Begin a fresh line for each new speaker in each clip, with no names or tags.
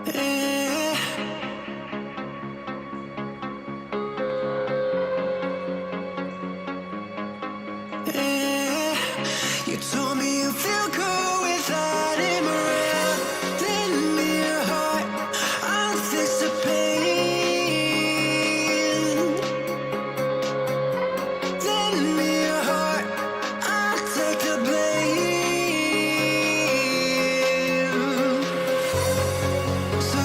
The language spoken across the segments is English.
Yeah. Yeah. You told me you feel good without him around. Lend me your heart, I'll fix the pain. Lend me your heart, I'll take the blame. So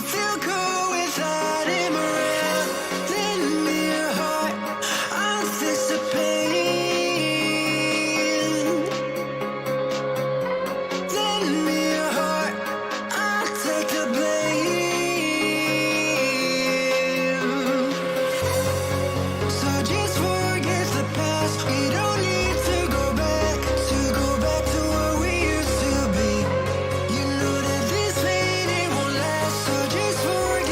feel cool without him around. Lend me your heart, I'll fix the pain. Lend me your heart, I'll take the blame. So just forget the past. We don't need to go back to what we used to be. You know that this pain it won't last. So just forget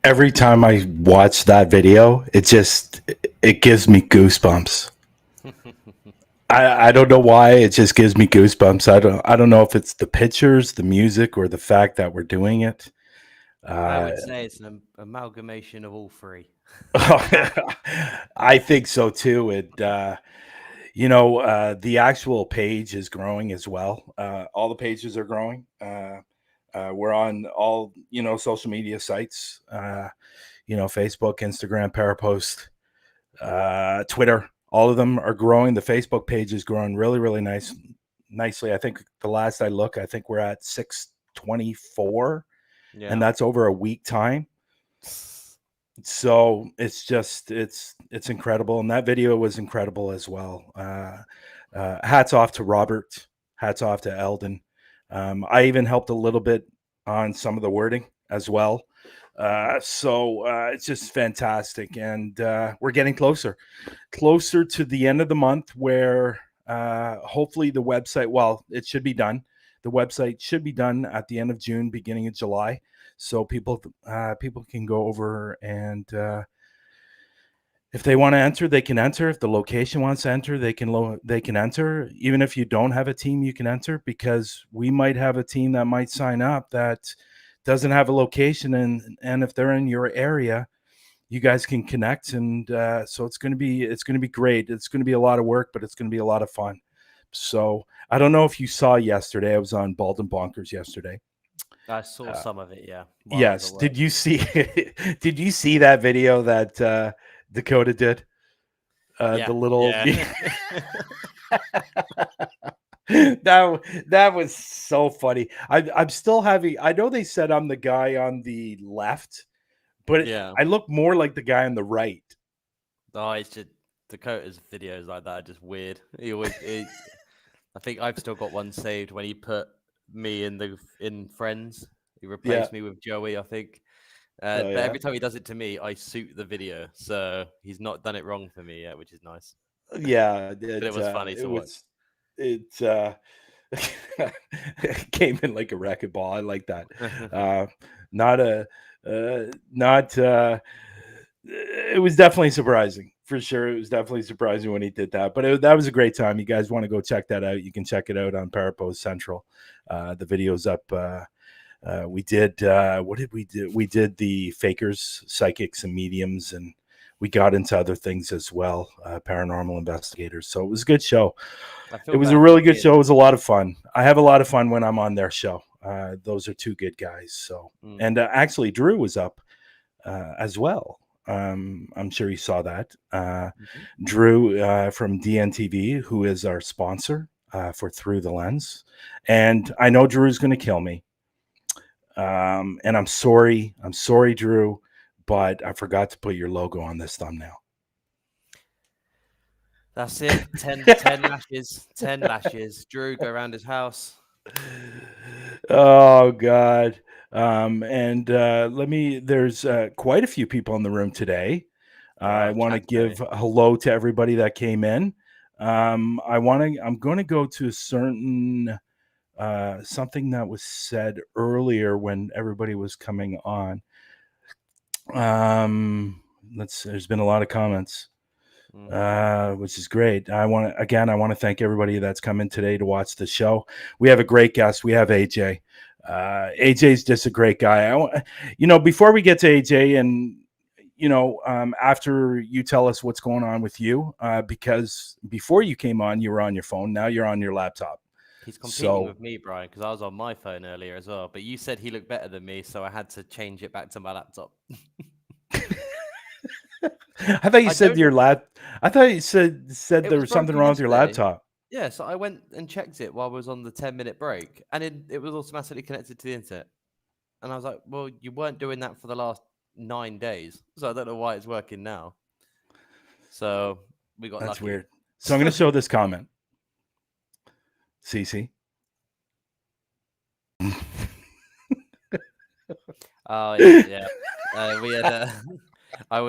Every time I watch that video, it gives me goosebumps. I don't know why, it just gives me goosebumps. I don't know if it's the pictures, the music, or the fact that we're doing it.
I
Uh,
would say it's an amalgamation of all three.
I think so too. The actual page is growing as well. All the pages are growing. We're on all social media sites. Facebook, Instagram, Parapost, Twitter. All of them are growing. The Facebook page is growing really, really nicely. I think the last I look, I think we're at 624, and
Yeah.
that's over a week time. So it's incredible, and that video was incredible as well. Hats off to Robert. Hats off to Eldon. I even helped a little bit on some of the wording as well.
Mm.
It's just fantastic, and we're getting closer to the end of the month, where hopefully the website. Well, it should be done. The website should be done at the end of June, beginning of July, so people can go over, and if they want to enter, they can enter. If the location wants to enter, they can enter. Even if you don't have a team, you can enter, because we might have a team that might sign up that doesn't have a location, and if they're in your area, you guys can connect, and so it's going to be great. It's going to be a lot of work, but it's going to be a lot of fun. So I don't know if you saw yesterday. I was on Bald and Bonkers yesterday.
I saw
Uh,
some of it, yeah, while I was at
yes,
work.
did you see? Did you see that video that Dakota did?
Yeah,
The little
yeah.
that was so funny. I'm still having. I know they said I'm the guy on the left, but
Yeah.
I look more like the guy on the right.
Oh, it's just Dakota's videos like that are just weird. He always, I think I've still got one saved when he put me in Friends. He
Yeah.
replaced me with Joey, I think.
Oh
But
yeah.
every time he does it to me, I suit the video, so he's not done it wrong for me yet, which is nice.
Yeah.
But it was funny
It
to watch.
was it came in like a wrecking ball. I like that. Uh, not a not It was definitely surprising, for sure. It was definitely surprising when he did that, but that was a great time. You guys want to go check that out, you can check it out on Parapost Central. The video's up. We did What did we do? We did the fakers, psychics, and mediums, and we got into other things as well, paranormal investigators. So it was a good show.
I
It
feel
was a
bad for
really good show.
Ian.
It was a lot of fun. I have a lot of fun when I'm on their show. Those are two good guys. So,
Mm.
and actually, Drew was up as well. I'm sure you saw that.
Mhm.
Drew from DNTV, who is our sponsor for Through the Lens. And I know Drew's going to kill me. And I'm sorry. I'm sorry, Drew, but I forgot to put your logo on this thumbnail.
That's it. 10 lashes. 10 lashes. Drew, go around his house.
Oh God. And let me there's quite a few people in the room today. I want to
Chat
give
today.
a hello to everybody that came in. I'm going to go to a certain something that was said earlier when everybody was coming on. There's been a lot of comments, which is great. I want to thank everybody that's come in today to watch the show. We have a great guest. We have AJ. AJ's just a great guy. Before we get to AJ, and after you tell us what's going on with you, because before you came on, you were on your phone. Now you're on your laptop.
He's competing
So
with me, Brian, because I was on my phone earlier as well. But you said he looked better than me, so I had to change it back to my laptop.
I thought you
I
said
don't know.
your lap. I thought you said
It
there
was
was something
broken
wrong with your
yesterday.
laptop.
Yeah, so I went and checked it while I was on the 10-minute break, and it was automatically connected to the internet. And I was like, well, you weren't doing that for the last 9 days, so I don't know why it's working now. So we got
That's
lucky.
weird. So I'm going to show this comment. Cece.
Oh yeah. We had. I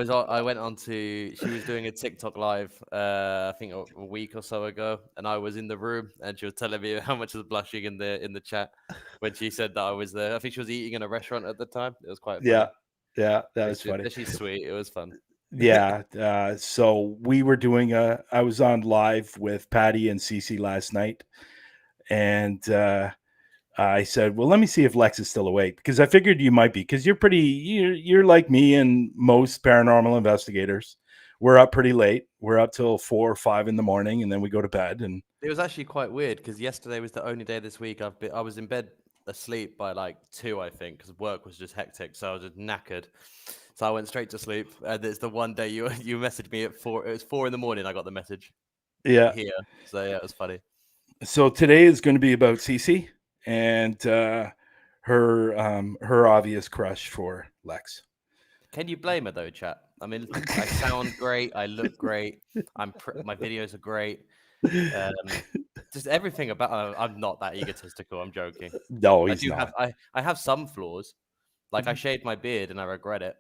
went on to. She was doing a TikTok live. I think a week or so ago, and I was in the room, and she was telling me how much I was blushing in the chat when she said that I was there. I think she was eating in a restaurant at the time. It was quite
Yeah.
funny.
Yeah, that
But
was funny.
she's sweet. It was fun.
Yeah. So we were doing I was on live with Patty and Cece last night, and I said, well, let me see if Lex is still awake, because I figured you might be, because you're like me and most paranormal investigators. We're up pretty late. We're up till 4 or 5 in the morning, and then we go to bed. And
It was actually quite weird because yesterday was the only day this week I was in bed asleep by like 2, I think, because work was just hectic. So I was just knackered. So I went straight to sleep. And it's the one day you messaged me at 4. It was 4 in the morning. I got the message
yeah,
here. So yeah, it was funny.
so today is going to be about Cece and her obvious crush for Lex.
Can you blame her though, chat? I mean, I sound great. I look great. My videos are great. Just everything about. I'm not that egotistical. I'm joking.
No,
I
he's
do
not.
I have some flaws. Like I shaved my beard and I regret it.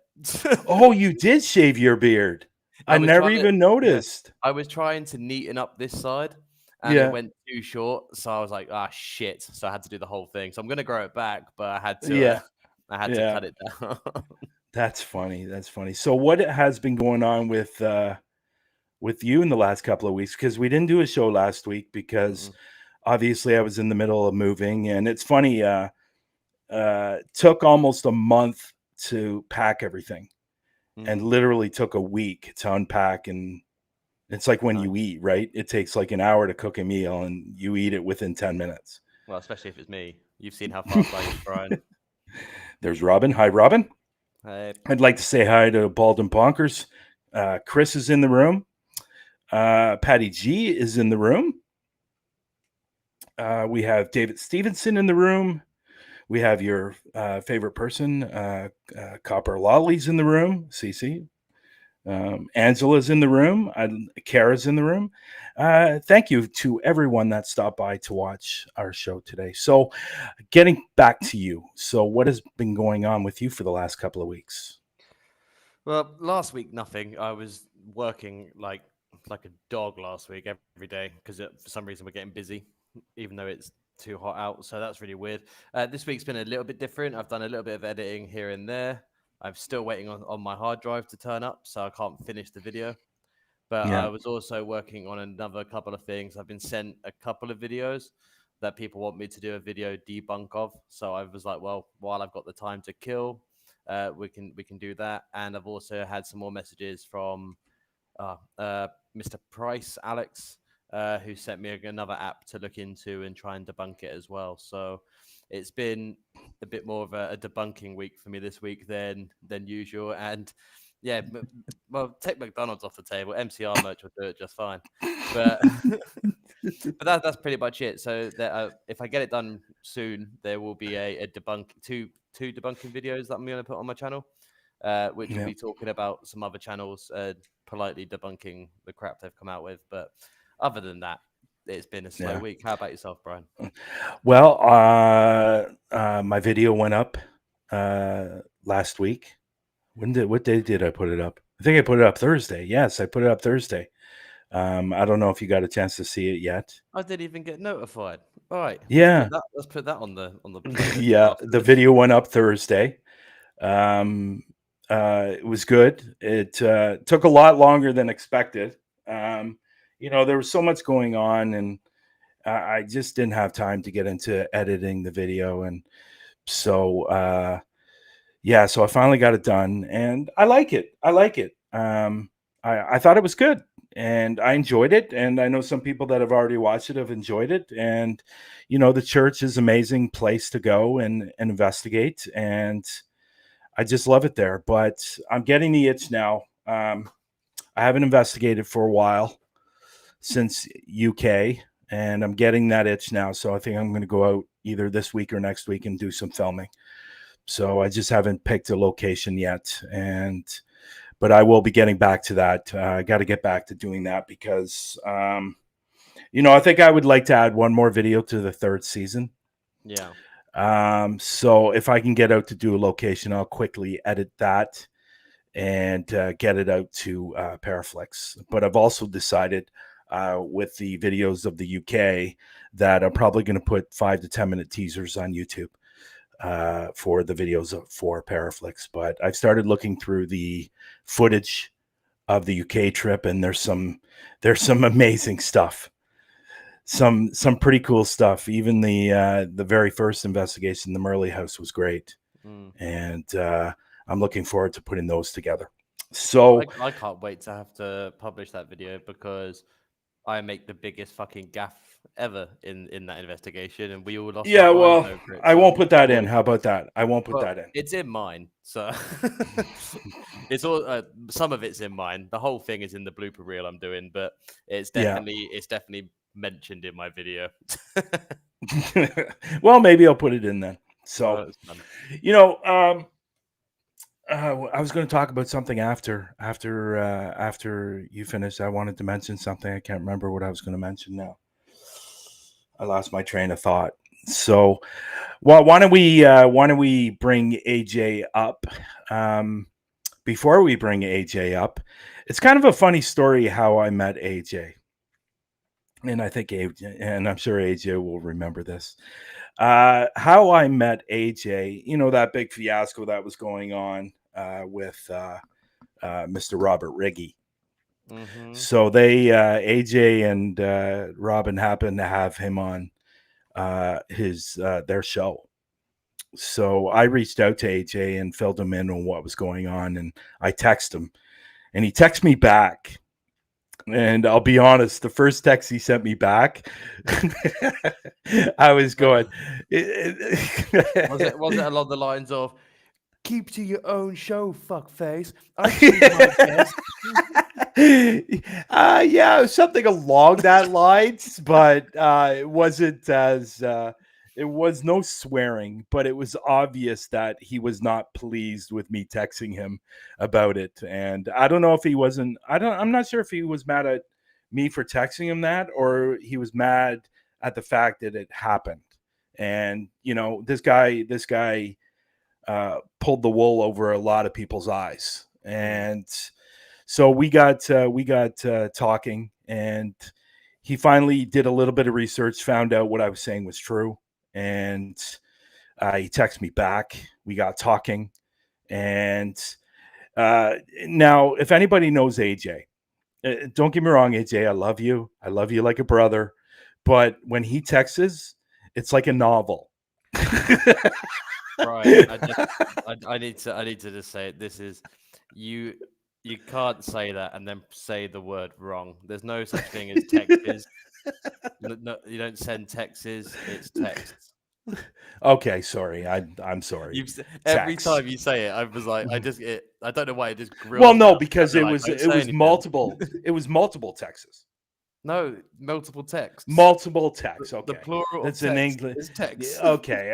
Oh, you did shave your beard.
I
I
was
never
trying to,
even
yeah,
noticed.
I was trying to neaten up this side, and it
Yeah,
went too short. So I was like, ah, shit. So I had to do the whole thing. So I'm gonna grow it back, but
yeah,
I had to
yeah.
cut it down.
That's funny. That's funny. So what has been going on with you in the last couple of weeks? Because we didn't do a show last week because
Mm-mm.
obviously I was in the middle of moving, and it's funny. Took almost a month to pack everything, and
Mm,
literally took a week to unpack. And it's like when
nice.
you eat, right? It takes like an hour to cook a meal, and you eat it within 10 minutes.
Well, especially if it's me. You've seen how fast I eat, Brian.
There's Robin. Hi, Robin.
Hey,
I'd like to say hi to Bald and Bonkers. Chris is in the room. Patty G is in the room. We have David Stevenson in the room. We have your favorite person, Copper Lolly's in the room. Cece. Angela's in the room. Kara's in the room. Thank you to everyone that stopped by to watch our show today. So, getting back to you. So, what has been going on with you for the last couple of weeks?
well, last week nothing. I was working like a dog last week every day because for some reason we're getting busy, even though it's too hot out. So that's really weird. This week's been a little bit different. I've done a little bit of editing here and there. I'm still waiting on my hard drive to turn up, so I can't finish the video. But I
Yeah.
was also working on another couple of things. I've been sent a couple of videos that people want me to do a video debunk of. So I was like, well, while I've got the time to kill, we can do that. And I've also had some more messages from Mr. Price, Alex, who sent me another app to look into and try and debunk it as well. So it's been a bit more of a debunking week for me this week than usual. And yeah, well, take McDonald's off the table. MCR merch will do it just fine. But but that's pretty much it. So that, if I get it done soon, there will be a two debunking videos that I'm going to put on my channel, which will
Yeah.
be talking about some other channels politely debunking the crap they've come out with. But other than that, it's been a slow
Yeah.
week. How about yourself, Brian?
Well, my video went up last week. What day did I put it up? I think I put it up Thursday. Yes, I put it up Thursday. I don't know if you got a chance to see it yet.
I didn't even get notified. All right,
Yeah.
let's put that on the playlist.
Yeah,
after
the
this.
video went up Thursday. It was good. It took a lot longer than expected. There was so much going on, and I just didn't have time to get into editing the video. And so, so I finally got it done, and I like it. I thought it was good, and I enjoyed it. And I know some people that have already watched it have enjoyed it. And, the church is an amazing place to go and investigate. And I just love it there. But I'm getting the itch now. I haven't investigated for a while, since UK, and I'm getting that itch now. So I think I'm going to go out either this week or next week and do some filming. So I just haven't picked a location yet, but I will be getting back to that. I got to get back to doing that because, I think I would like to add one more video to the 3rd season.
Yeah.
So if I can get out to do a location, I'll quickly edit that and get it out to Paraflix. But I've also decided with the videos of the UK that I'm probably going to put 5 to 10 minute teasers on YouTube. for the videos for Paraflix. But I've started looking through the footage of the UK trip, and there's some amazing stuff. Some pretty cool stuff. Even the very first investigation, the Murley house, was great. And I'm looking forward to putting those together. So
I can't wait to have to publish that video, because I make the biggest fucking gaff ever in that investigation, and we all lost
yeah,
our
well,
minds over it.
I
So
won't put that in.
well,
How about that? I won't put
well,
that in.
it's in mine, so it's all some of it's in mine. The whole thing is in the blooper reel I'm doing, but it's definitely mentioned in my video.
Well, maybe I'll put it in then. So, you know, I was going to talk about something after you finish. I wanted to mention something. I can't remember what I was going to mention now. I lost my train of thought. So, well, why don't we bring AJ up? Before we bring AJ up, it's kind of a funny story how I met AJ. And I think AJ, and I'm sure AJ will remember this. How I met AJ, you know, that big fiasco that was going on with Mr. Robert Riggy. So they, AJ and Robin happened to have him on their show. So I reached out to AJ and filled him in on what was going on, and I texted him, and he texted me back. And I'll be honest, the first text he sent me back, I was going.
Was it along the lines of, "Keep to your own show, fuckface"?
Yeah, something along that lines, but it wasn't as. It was no swearing, but it was obvious that he was not pleased with me texting him about it. And I don't know if he wasn't. I'm not sure if he was mad at me for texting him that, or he was mad at the fact that it happened. And you know, this guy pulled the wool over a lot of people's eyes, and so we got talking, and he finally did a little bit of research, found out what I was saying was true. And he texted me back. We got talking, and now if anybody knows AJ, don't get me wrong, AJ, I love you like a brother, but when he texts, it's like a novel.
Right. I need to just say it. This is you can't say that and then say the word wrong. There's no such thing as texts. No, you don't send texts. It's texts.
Okay, sorry. I'm sorry.
Every time you say it, I was like, I don't know why it just grew.
Well, no, because it was multiple. It was multiple texts.
No, multiple texts.
Multiple texts. Okay,
the plural.
That's in English.
Is text.
Okay.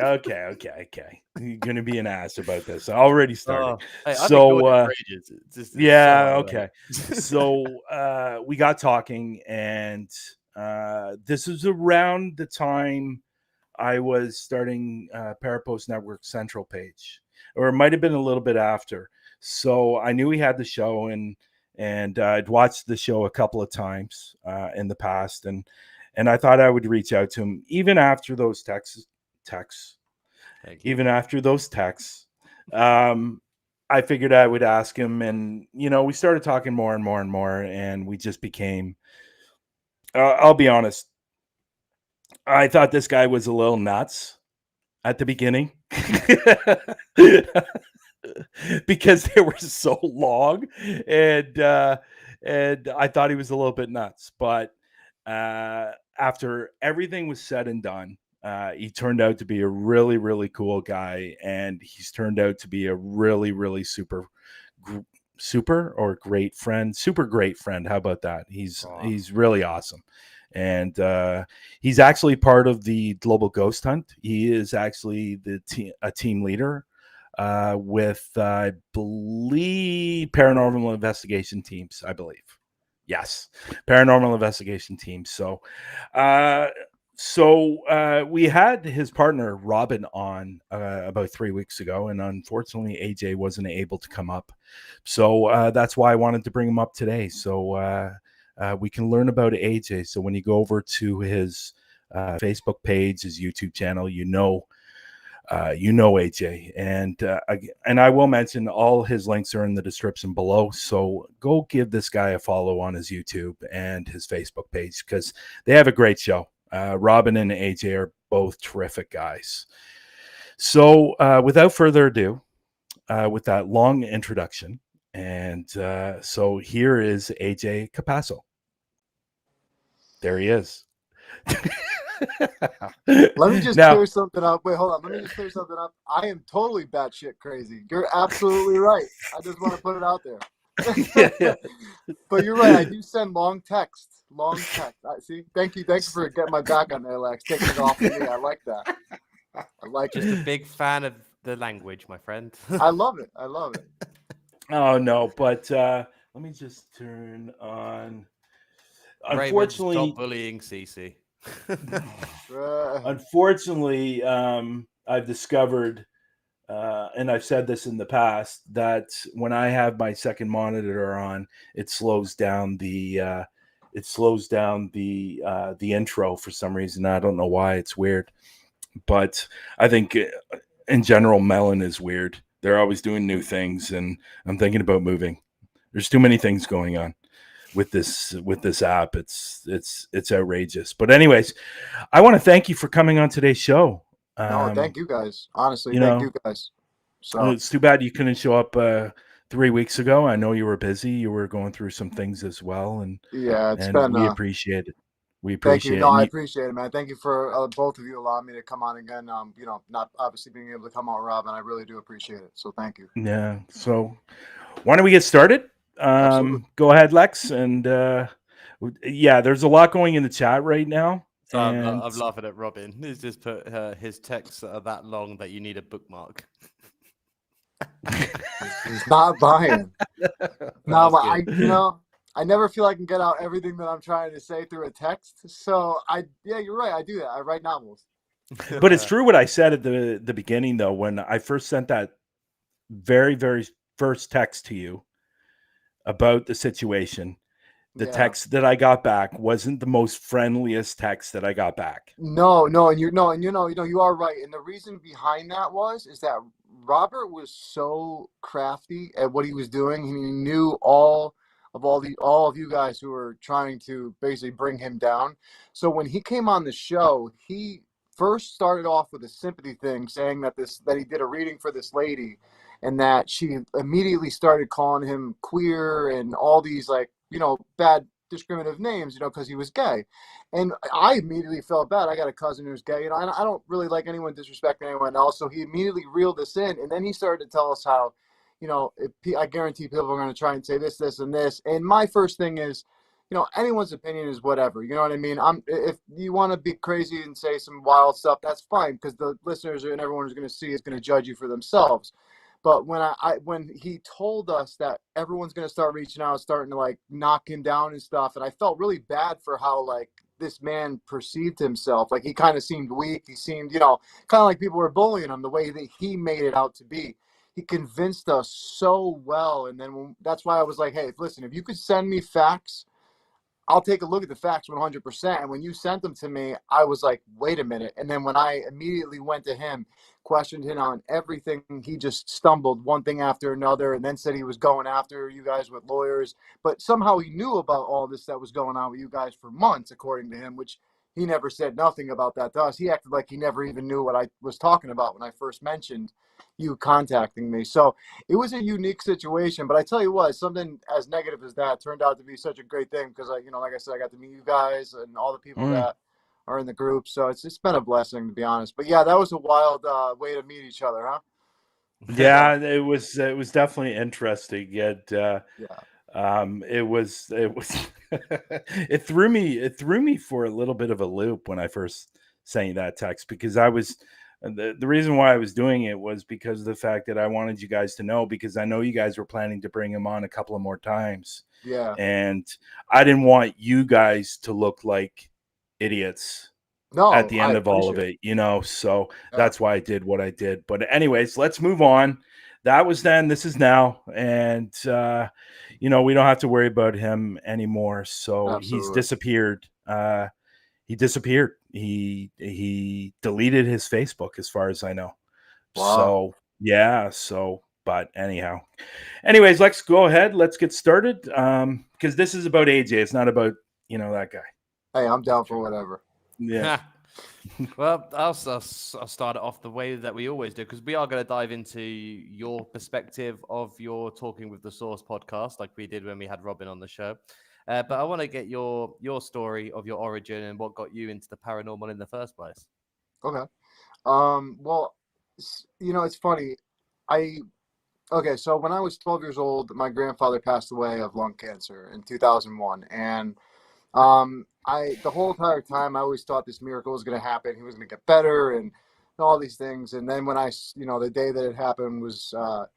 You're gonna be an ass about this. I already started.
Hey,
so yeah,
so
okay. So we got talking, and this is around the time I was starting Parapost Network Central page, or it might have been a little bit after. So I knew he had the show, and I'd watched the show a couple of times in the past, and I thought I would reach out to him even after those texts. Even after those texts, I figured I would ask him, and you know, we started talking more and more and more, and we just became. I'll be honest. I thought this guy was a little nuts at the beginning because they were so long, and I thought he was a little bit nuts. But after everything was said and done, he turned out to be a really, really cool guy, and he's turned out to be a really, really super great friend. How about that? He's really awesome. And he's actually part of the Global Ghost Hunt. He is actually a team leader with, I believe, paranormal investigation teams. I believe, yes, paranormal investigation teams. So, we had his partner Robin on about 3 weeks ago, and unfortunately, AJ wasn't able to come up. So that's why I wanted to bring him up today. So. We can learn about AJ. So when you go over to his Facebook page, his YouTube channel, you know you know AJ, and I will mention all his links are in the description below. So go give this guy a follow on his YouTube and his Facebook page because they have a great show. Robin and AJ are both terrific guys. So without further ado, with that long introduction, and so here is AJ Capasso. There he is.
Let me just clear something up. Wait, hold on. Let me just clear something up. I am totally batshit crazy. You're absolutely right. I just want to put it out there. But you're right. I do send long text. Long text. See, thank you for getting my back on there, Lex. Taking it off of me. I like that. I like
just
it.
a big fan of the language, my friend.
I love it. I love it.
Oh no, but let me just turn on. Unfortunately,
stop bullying CC.
Unfortunately, I've discovered, and I've said this in the past, that when I have my second monitor on, it slows down the intro for some reason. I don't know why. It's weird, but I think in general, Melon is weird. They're always doing new things, and I'm thinking about moving. There's too many things going on with this app. It's outrageous. But anyways, I want to thank you for coming on today's show.
No, thank you guys. Honestly, thank you guys. So
it's too bad you couldn't show up 3 weeks ago. I know you were busy. You were going through some things as well, and
yeah,
we appreciate it. We
Thank
appreciate
you.
it.
No, I appreciate it, man. Thank you for both of you allowing me to come on again. Not obviously being able to come on, Rob, and I really do appreciate it. So thank you.
Yeah. So why don't we get started? Go ahead, Lex. And there's a lot going in the chat right now.
So I'm laughing at Robin. He's just put his texts are that long that you need a bookmark.
He's not buying. No, I never feel I can get out everything that I'm trying to say through a text. So you're right. I do that. I write novels.
But it's true what I said at the beginning, though, when I first sent that very, very first text to you about the situation. The text that I got back wasn't the most friendliest text that I got back.
No, and you are right. And the reason behind that is that Robert was so crafty at what he was doing. He knew all of you guys who were trying to basically bring him down. So when he came on the show, he first started off with a sympathy thing, saying that he did a reading for this lady, and that she immediately started calling him queer and all these bad discriminative names, because he was gay. And I immediately felt bad. I got a cousin who's gay, and I don't really like anyone disrespecting anyone else. So he immediately reeled us in, and then he started to tell us how, I guarantee people are going to try and say this, this, and this. And my first thing is, anyone's opinion is whatever. You know what I mean? If you want to be crazy and say some wild stuff, that's fine, because the listeners and everyone who's going to see is going to judge you for themselves. But when he told us that everyone's going to start reaching out, starting to knock him down and stuff, and I felt really bad for how this man perceived himself. He kind of seemed weak. He seemed, kind of like people were bullying him the way that he made it out to be. He convinced us so well. And then that's why I was like, hey, listen, if you could send me facts, I'll take a look at the facts 100%. And when you sent them to me, I was like, wait a minute. And then when I immediately went to him, questioned him on everything, he just stumbled one thing after another, and then said he was going after you guys with lawyers. But somehow he knew about all this that was going on with you guys for months, according to him, which he never said nothing about that to us. He acted like he never even knew what I was talking about when I first mentioned you contacting me. So it was a unique situation. But I tell you what, something as negative as that turned out to be such a great thing, because like I said, I got to meet you guys and all the people that are in the group. So it's been a blessing, to be honest. But yeah, that was a wild way to meet each other, huh?
Yeah, it was definitely interesting. It was it threw me for a little bit of a loop when I first sent you that text, because I was the reason why I was doing it was because of the fact that I wanted you guys to know, because I know you guys were planning to bring him on a couple of more times.
Yeah.
And I didn't want you guys to look like idiots at the end of all of it, so that's why I did what I did. But anyways, let's move on. That was then, this is now, and we don't have to worry about him anymore. So
Absolutely.
He's disappeared. He disappeared. He deleted his Facebook, as far as I know. So yeah, but anyways, let's go ahead. Let's get started. Because this is about AJ. It's not about, that guy.
Hey, I'm down for whatever.
Yeah.
Well, I'll start it off the way that we always do, because we are going to dive into your perspective of your Talking with the Source podcast, like we did when we had Robin on the show. But I want to get your story of your origin and what got you into the paranormal in the first place.
Okay. Well, it's funny. So when I was 12 years old, my grandfather passed away of lung cancer in 2001. And the whole entire time, I always thought this miracle was going to happen. He was going to get better and all these things. And then when the day that it happened was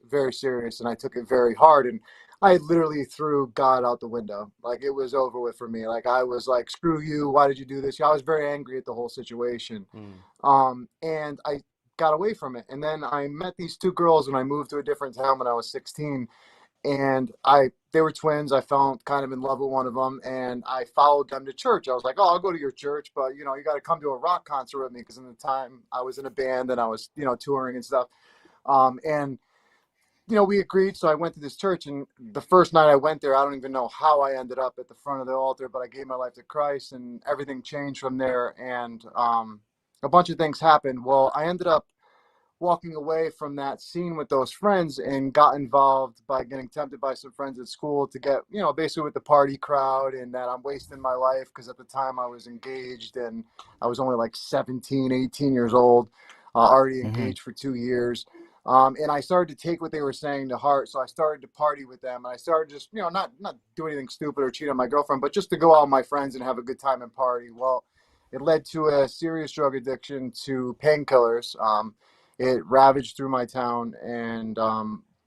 very serious, and I took it very hard. And I literally threw God out the window. Like, it was over with for me. Like, I was like, screw you. Why did you do this? I was very angry at the whole situation. And I got away from it. And then I met these two girls when I moved to a different town when I was 16. And they were twins. I fell kind of in love with one of them, and I followed them to church. I was like, oh, I'll go to your church, but you got to come to a rock concert with me, because in the time I was in a band and I was, touring and stuff. We agreed. So I went to this church, and the first night I went there, I don't even know how I ended up at the front of the altar, but I gave my life to Christ, and everything changed from there. And a bunch of things happened. Well, I ended up walking away from that scene with those friends and got involved by getting tempted by some friends at school to get, basically with the party crowd, and that I'm wasting my life, because at the time I was engaged and I was only like 17, 18 years old, already engaged for 2 years. And I started to take what they were saying to heart. So I started to party with them, and I started just, not do anything stupid or cheat on my girlfriend, but just to go out with my friends and have a good time and party. Well, it led to a serious drug addiction to painkillers. It ravaged through my town, and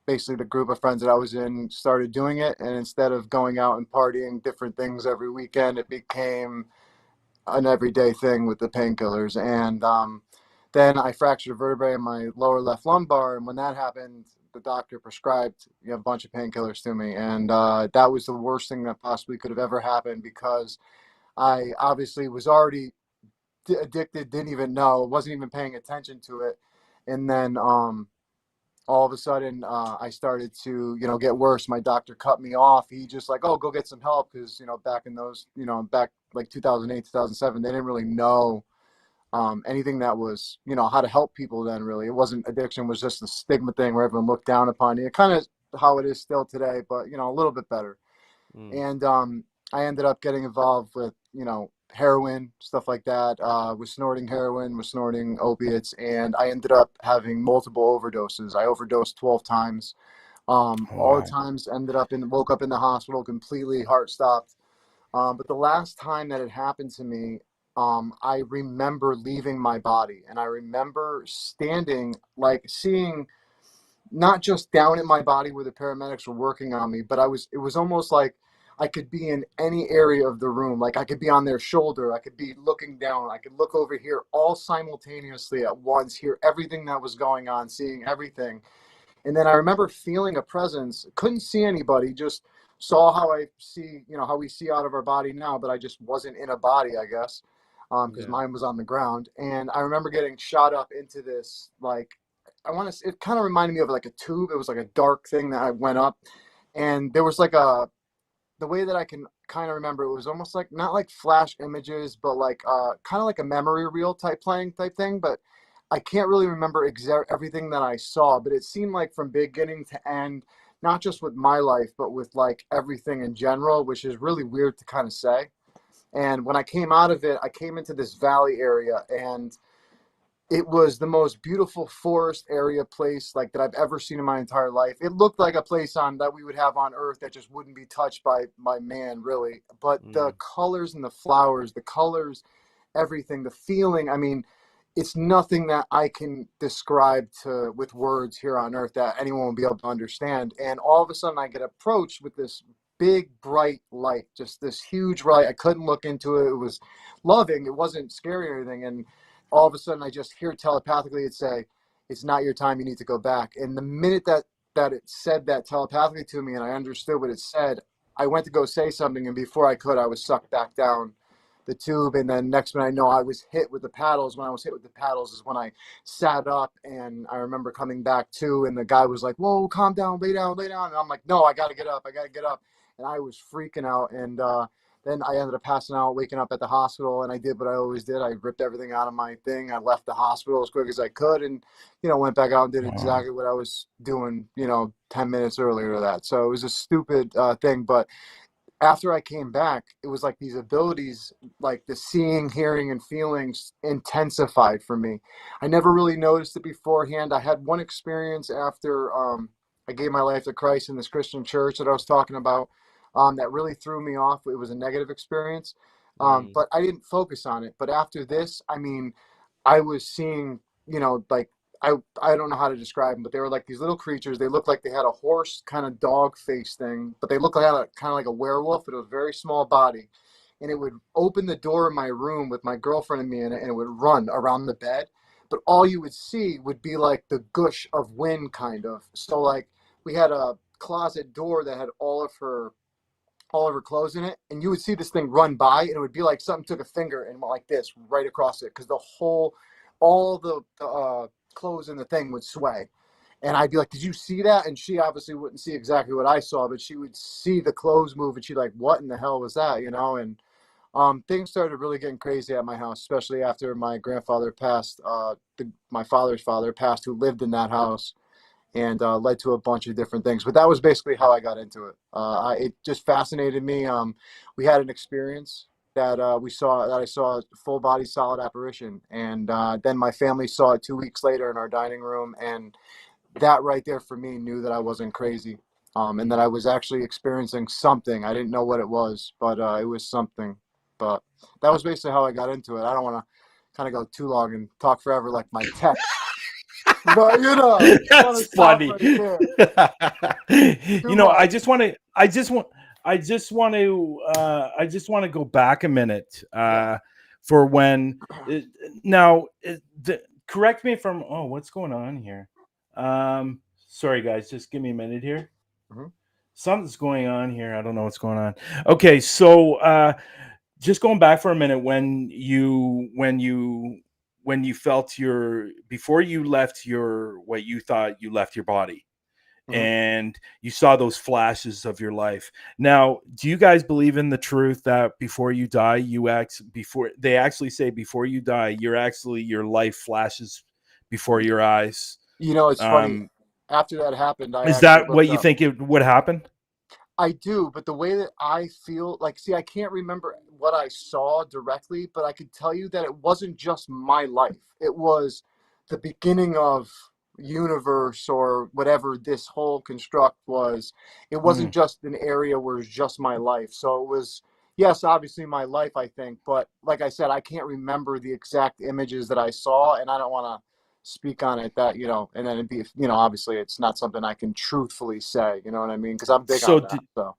basically the group of friends that I was in started doing it. And instead of going out and partying different things every weekend, it became an everyday thing with the painkillers. And then I fractured a vertebrae in my lower left lumbar. And when that happened, the doctor prescribed a bunch of painkillers to me. And that was the worst thing that possibly could have ever happened, because I obviously was already addicted, didn't even know, wasn't even paying attention to it. And then all of a sudden, I started to, get worse. My doctor cut me off. He just like, oh, go get some help. Because, back in those, back like 2008, 2007, they didn't really know anything that was, how to help people then, really. It wasn't addiction, was just a stigma thing where everyone looked down upon you. Kind of how it is still today, but, a little bit better. And I ended up getting involved with, heroin, stuff like that, was snorting heroin, was snorting opiates, and I ended up having multiple overdoses. I overdosed 12 times. All the times woke up in the hospital, completely heart stopped. But the last time that it happened to me, I remember leaving my body, and I remember standing, like seeing not just down at my body where the paramedics were working on me, but it was almost like I could be in any area of the room. Like I could be on their shoulder. I could be looking down. I could look over here, all simultaneously at once, hear everything that was going on, seeing everything. And then I remember feeling a presence. Couldn't see anybody, just saw how I see, how we see out of our body now, but I just wasn't in a body, I guess, because mine was on the ground. And I remember getting shot up into this, like, it kind of reminded me of like a tube. It was like a dark thing that I went up, and there was like the way that I can kind of remember, it was almost like, not like flash images, but like kind of like a memory reel type thing. But I can't really remember everything that I saw, but it seemed like from beginning to end, not just with my life, but with like everything in general, which is really weird to kind of say. And when I came out of it, I came into this valley area, and it was the most beautiful forest area place like that I've ever seen in my entire life. It looked like a place that we would have on Earth that just wouldn't be touched by man, really. But the colors and the flowers, the colors, everything, the feeling, I mean, it's nothing that I can describe with words here on Earth that anyone will be able to understand. And all of a sudden I get approached with this big, bright light, just this huge light. I couldn't look into it. It was loving. It wasn't scary or anything. And all of a sudden I just hear telepathically it say, it's not your time, you need to go back. And the minute that it said that telepathically to me and I understood what it said, I went to go say something, and before I could, I was sucked back down the tube, and then next minute I know I was hit with the paddles. When I was hit with the paddles is when I sat up, and I remember coming back to, and the guy was like, "Whoa, calm down, lay down, lay down." And I'm like, "No, I got to get up. I got to get up." And I was freaking out. And then I ended up passing out, waking up at the hospital, and I did what I always did. I ripped everything out of my thing. I left the hospital as quick as I could, and, went back out and did exactly what I was doing, 10 minutes earlier to that. So it was a stupid thing. But after I came back, it was like these abilities, like the seeing, hearing, and feelings intensified for me. I never really noticed it beforehand. I had one experience after I gave my life to Christ in this Christian church that I was talking about that really threw me off. It was a negative experience, but I didn't focus on it. But after this, I mean, I was seeing, like, I don't know how to describe them, but they were like these little creatures. They looked like they had a horse kind of dog face thing, but they looked like kind of like a werewolf, but it was a very small body. And it would open the door in my room with my girlfriend and me in it, and it would run around the bed. But all you would see would be like the gush of wind, kind of. So like we had a closet door that had all of her clothes in it, and you would see this thing run by, and it would be like something took a finger and went like this right across it, because all the clothes in the thing would sway. And I'd be like, "Did you see that?" And she obviously wouldn't see exactly what I saw, but she would see the clothes move, and she'd like, "What in the hell was that?" And things started really getting crazy at my house, especially after my grandfather passed. My father's father passed, who lived in that house, and led to a bunch of different things. But that was basically how I got into it. It just fascinated me. We had an experience that I saw a full body solid apparition, and then my family saw it 2 weeks later in our dining room, and that right there for me knew that I wasn't crazy, and that I was actually experiencing something. I didn't know what it was, but it was something. But that was basically how I got into it. I don't want to kind of go too long and talk forever like my text. But I want to
That's
stop
funny.
right there.
I just want to go back a minute for when correct me if I'm what's going on here. Sorry guys, just give me a minute here.
Mm-hmm.
Something's going on here. I don't know what's going on. Okay, so just going back for a minute, when you felt before you left what you thought you left your body, mm-hmm. and you saw those flashes of your life. Now, do you guys believe in the truth that before you die, they actually say before you die, your life flashes before your eyes?
It's funny. After that happened,
Is that what you think it would happen?
I do, but the way that I feel, like, see, I can't remember what I saw directly, but I could tell you that it wasn't just my life. It was the beginning of universe, or whatever this whole construct was. It wasn't just an area where it was just my life. So it was, yes, obviously my life, I think, but like I said, I can't remember the exact images that I saw, and I don't want to speak on it that, and then it'd be, obviously it's not something I can truthfully say, you know what I mean? Because I'm big on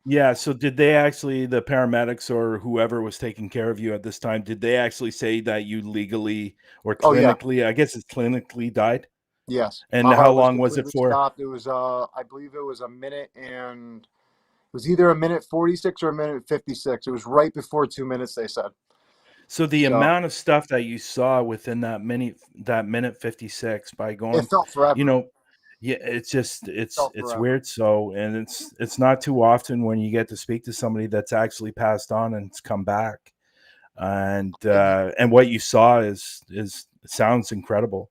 that.
So did they actually, the paramedics or whoever was taking care of you at this time, did they actually say that you legally or clinically, I guess it's clinically died?
Yes.
And how long was it for?
Stopped. It was, I believe it was a minute, and it was either a minute 46 or a minute 56. It was right before 2 minutes, they said.
So the amount of stuff that you saw within that minute 56 by going,
it felt forever.
It's weird. So, and it's not too often when you get to speak to somebody that's actually passed on and it's come back, and what you saw sounds incredible.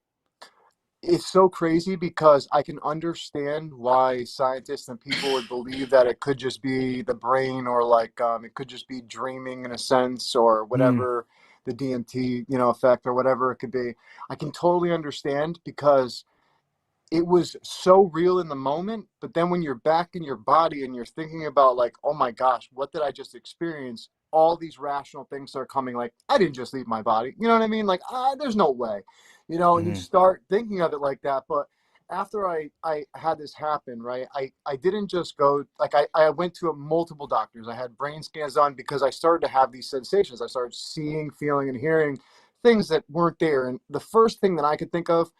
It's so crazy because I can understand why scientists and people would believe that it could just be the brain, or like it could just be dreaming in a sense, or whatever, the DMT, effect, or whatever it could be. I can totally understand, because it was so real in the moment. But then when you're back in your body and you're thinking about, like, oh my gosh, what did I just experience? All these rational things are coming, like, I didn't just leave my body. You know what I mean? Like, there's no way, and you start thinking of it like that. But after I had this happen, right, I didn't just go, like, I went to multiple doctors. I had brain scans done, because I started to have these sensations. I started seeing, feeling, and hearing things that weren't there. And the first thing that I could think of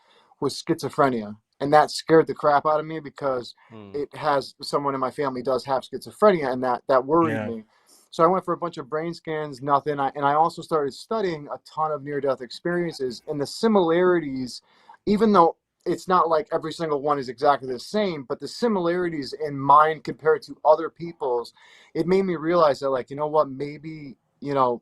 was schizophrenia. And that scared the crap out of me, because it has, someone in my family does have schizophrenia, and that worried me. So I went for a bunch of brain scans, nothing. And I also started studying a ton of near-death experiences, and the similarities, even though it's not like every single one is exactly the same, but the similarities in mine compared to other people's, it made me realize that, like, you know what, maybe, you know,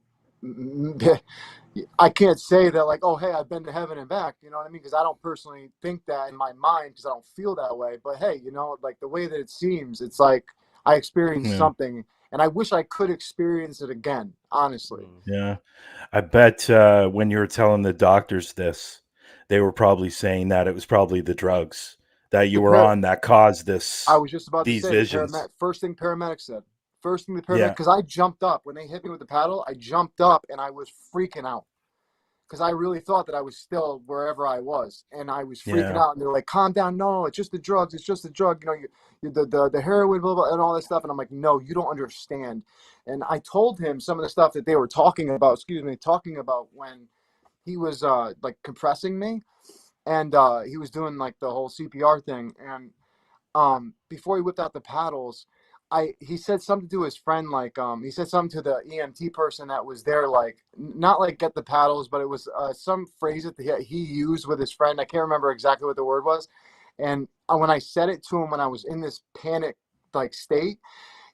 I can't say that like, oh, hey, I've been to heaven and back, you know what I mean? Because I don't personally think that in my mind, because I don't feel that way. But hey, you know, like the way that it seems, it's like I experienced something, and I wish I could experience it again, honestly.
Yeah. I bet when you were telling the doctors this, they were probably saying that it was probably the drugs that you were on that caused
I was just about to
these
say,
visions.
first thing paramedics said. First thing the paramedic,
Yeah.
because I jumped up. When they hit me with the paddle, I jumped up and I was freaking out. Because I really thought that I was still wherever I was, and I was freaking
Yeah.
out. And they're like, "Calm down, no, it's just the drugs. It's just the drug. You know, the heroin, blah, blah, and all that stuff." And I'm like, "No, you don't understand." And I told him some of the stuff that they were talking about. Talking about when he was like compressing me, and he was doing like the whole CPR thing, and before he whipped out the paddles, he said something to his friend, like he said something to the EMT person that was there, like not like get the paddles, but it was some phrase that he used with his friend. I can't remember exactly what the word was. And when I said it to him when I was in this panic like state,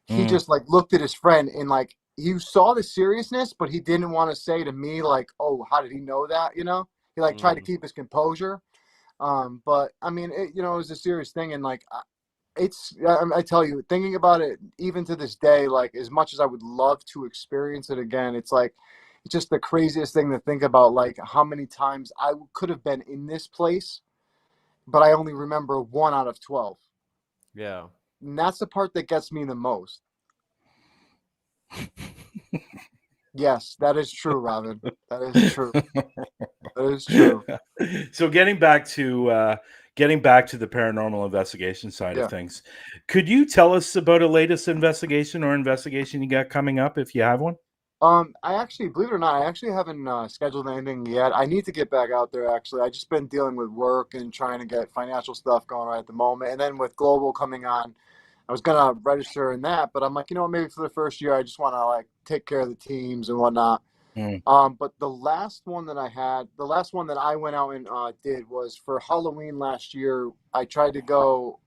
he just like looked at his friend and like he saw the seriousness, but he didn't want to say to me like, "Oh, how did he know that?" You know, he like tried to keep his composure. But I mean, it was a serious thing, and like I tell you, thinking about it, even to this day, like as much as I would love to experience it again, it's like it's just the craziest thing to think about, like how many times I could have been in this place, but I only remember 1 out of 12.
Yeah.
And that's the part that gets me the most. Yes, that is true, Robin. That is true. That is true.
So getting back to the paranormal investigation side of
Yeah.
things, could you tell us about a latest investigation or investigation you got coming up if you have one?
I actually, believe it or not, I actually haven't scheduled anything yet. I need to get back out there, actually. I just been dealing with work and trying to get financial stuff going right at the moment. And then with Global coming on, I was gonna register in that, but I'm like, you know what, maybe for the first year, I just want to like take care of the teams and whatnot.
Mm.
But the last one that I went out and did was for Halloween last year. I tried to go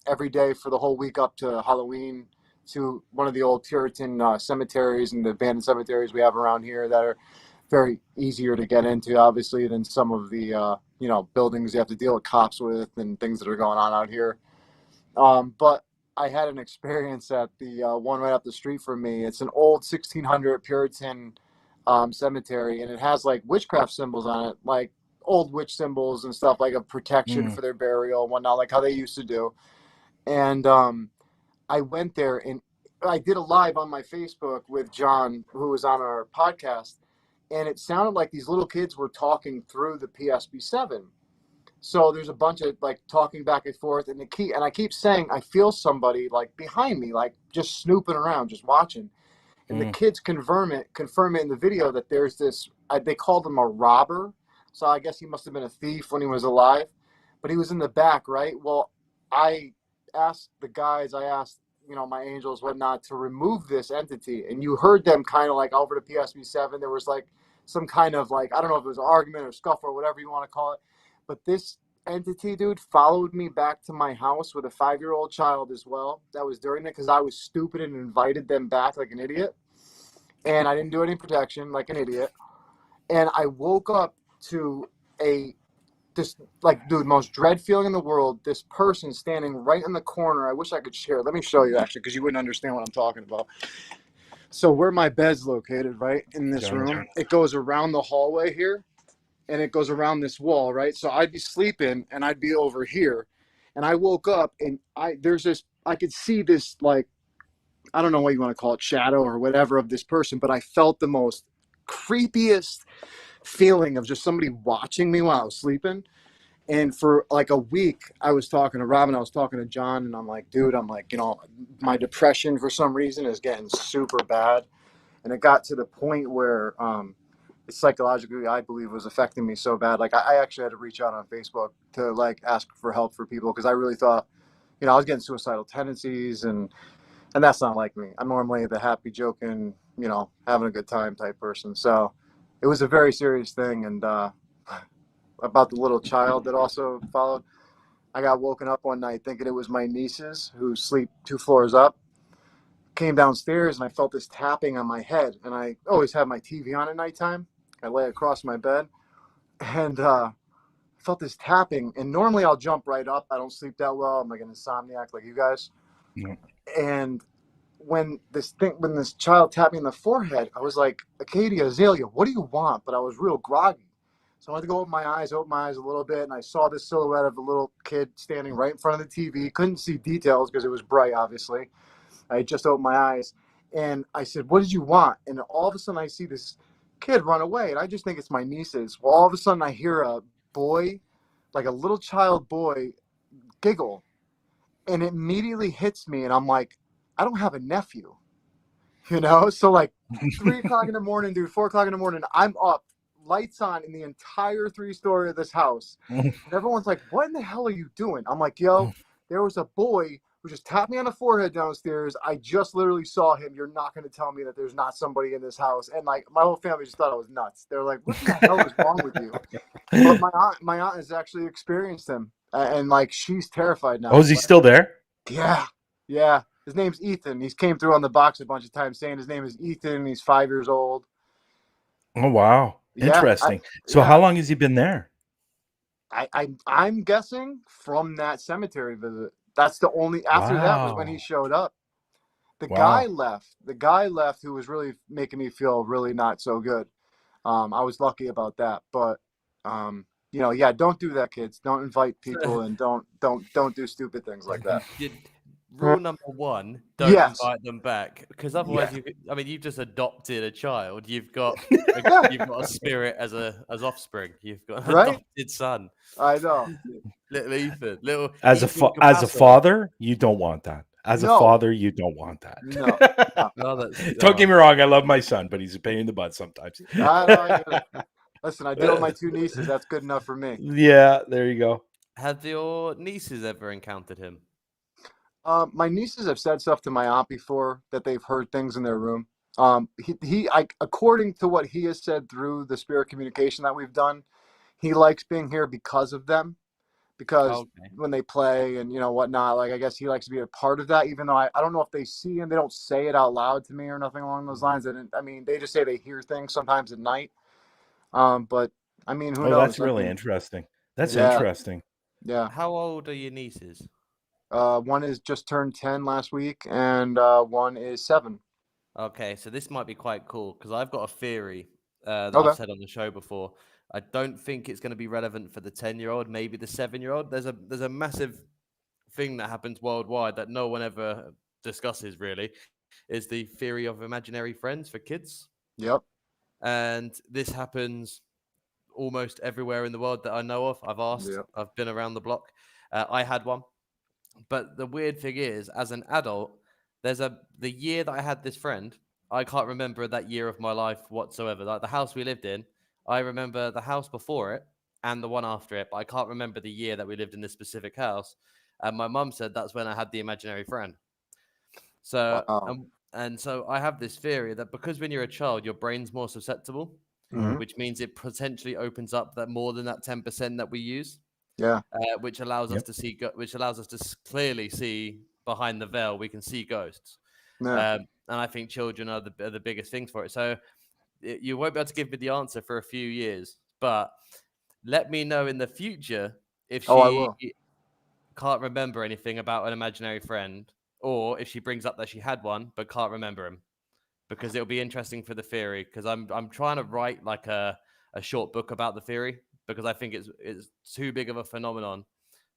every day for the whole week up to Halloween to one of the old Puritan cemeteries and the abandoned cemeteries we have around here that are very easier to get into, obviously, than some of the buildings you have to deal with cops with and things that are going on out here. But I had an experience at the one right up the street from me. It's an old 1600 Puritan cemetery, and it has like witchcraft symbols on it, like old witch symbols and stuff, like of protection for their burial and whatnot, like how they used to do. And I went there and I did a live on my Facebook with John, who was on our podcast, and it sounded like these little kids were talking through the PSB7. So there's a bunch of like talking back and forth, and I keep saying I feel somebody like behind me, like just snooping around, just watching. And the kids confirm it in the video that there's this. They called him a robber, so I guess he must have been a thief when he was alive, but he was in the back, right? Well, I asked the guys, my angels, whatnot, to remove this entity, and you heard them kind of like over to PSB7. There was like some kind of like, I don't know if it was an argument or scuffle or whatever you want to call it. But this entity, dude, followed me back to my house with a 5-year-old child as well. That was during it because I was stupid and invited them back like an idiot. And I didn't do any protection like an idiot. And I woke up to this, like, dude, most dread feeling in the world. This person standing right in the corner. I wish I could share. Let me show you, actually, because you wouldn't understand what I'm talking about. So where my bed's located, right, in this room, it goes around the hallway here. And it goes around this wall, right? So I'd be sleeping and I'd be over here. And I woke up and I could see this, like, I don't know what you want to call it, shadow or whatever of this person, but I felt the most creepiest feeling of just somebody watching me while I was sleeping. And for like a week, I was talking to Robin, I was talking to John, and I'm like, dude, my depression for some reason is getting super bad. And it got to the point where psychologically, I believe, was affecting me so bad. Like I actually had to reach out on Facebook to like ask for help for people because I really thought, I was getting suicidal tendencies, and And that's not like me. I'm normally the happy, joking, you know, having a good time type person. So it was a very serious thing. And about the little child that also followed, I got woken up one night thinking it was my nieces who sleep 2 floors up. Came downstairs and I felt this tapping on my head. And I always have my TV on at nighttime. I lay across my bed and felt this tapping. And normally I'll jump right up. I don't sleep that well. I'm like an insomniac like you guys.
Yeah.
And when this child tapped me in the forehead, I was like, Acadia, Azalea, what do you want? But I was real groggy. So I had to go open my eyes a little bit, and I saw this silhouette of a little kid standing right in front of the TV. Couldn't see details because it was bright, obviously. I just opened my eyes, and I said, what did you want? And all of a sudden I see this kid run away, and I just think it's my nieces. Well, all of a sudden I hear a boy, like a little child boy, giggle, and it immediately hits me, and I'm like, I don't have a nephew, you know? So like 3 o'clock in the morning, dude, 4 o'clock in the morning, I'm up, lights on in the entire 3-story of this house. And everyone's like, what in the hell are you doing? I'm like, yo, there was a boy who just tapped me on the forehead downstairs. I just literally saw him. You're not going to tell me that there's not somebody in this house. And like my whole family just thought I was nuts. They're like, what the hell is wrong with you? But my aunt has actually experienced him. And like, she's terrified now.
Oh, is he still there?
Yeah. Yeah. His name's Ethan. He's came through on the box a bunch of times saying his name is Ethan. He's 5 years old.
Oh, wow.
Yeah,
Interesting. So how long has he been there?
I'm guessing from that cemetery visit. That's the only, after that was when he showed up. The guy left. The guy left who was really making me feel really not so good. I was lucky about that. But, you know, yeah, don't do that, kids. Don't invite people and don't do stupid things like that.
Rule number 1: don't invite them back, because otherwise, you've just adopted a child. You've got a spirit as offspring. You've got an adopted son.
I know.
Little Ethan.
As a father, you don't want that. As a father, you don't want that.
No.
Don't get me wrong. I love my son, but he's a pain in the butt sometimes.
Listen, I deal with my 2 nieces. That's good enough for me.
Yeah, there you go.
Have your nieces ever encountered him?
My nieces have said stuff to my aunt before that they've heard things in their room. According to what he has said through the spirit communication that we've done, he likes being here because of them, because when they play and, you know, whatnot, like, I guess he likes to be a part of that, even though I don't know if they see him. They don't say it out loud to me or nothing along those lines. I mean, they just say they hear things sometimes at night. But I mean, who knows?
That's really interesting. That's interesting.
Yeah.
How old are your nieces?
One is just turned 10 last week, and one is 7.
Okay, so this might be quite cool, because I've got a theory that I've said on the show before. I don't think it's going to be relevant for the 10-year-old, maybe the 7-year-old. There's a massive thing that happens worldwide that no one ever discusses, really, is the theory of imaginary friends for kids.
Yep.
And this happens almost everywhere in the world that I know of. I've asked. Yep. I've been around the block. I had one. But the weird thing is, as an adult, the year that I had this friend, I can't remember that year of my life whatsoever. Like the house we lived in, I remember the house before it and the one after it, but I can't remember the year that we lived in this specific house. And my mum said that's when I had the imaginary friend. So, and so I have this theory that because when you're a child, your brain's more susceptible, which means it potentially opens up that more than that 10% that we use.
Yeah,
which allows us to see, which allows us to clearly see behind the veil. We can see ghosts, and I think children are the biggest things for it. So you won't be able to give me the answer for a few years, but let me know in the future if she can't remember anything about an imaginary friend, or if she brings up that she had one but can't remember him, because it'll be interesting for the theory. Because I'm trying to write like a short book about the theory. Because I think it's too big of a phenomenon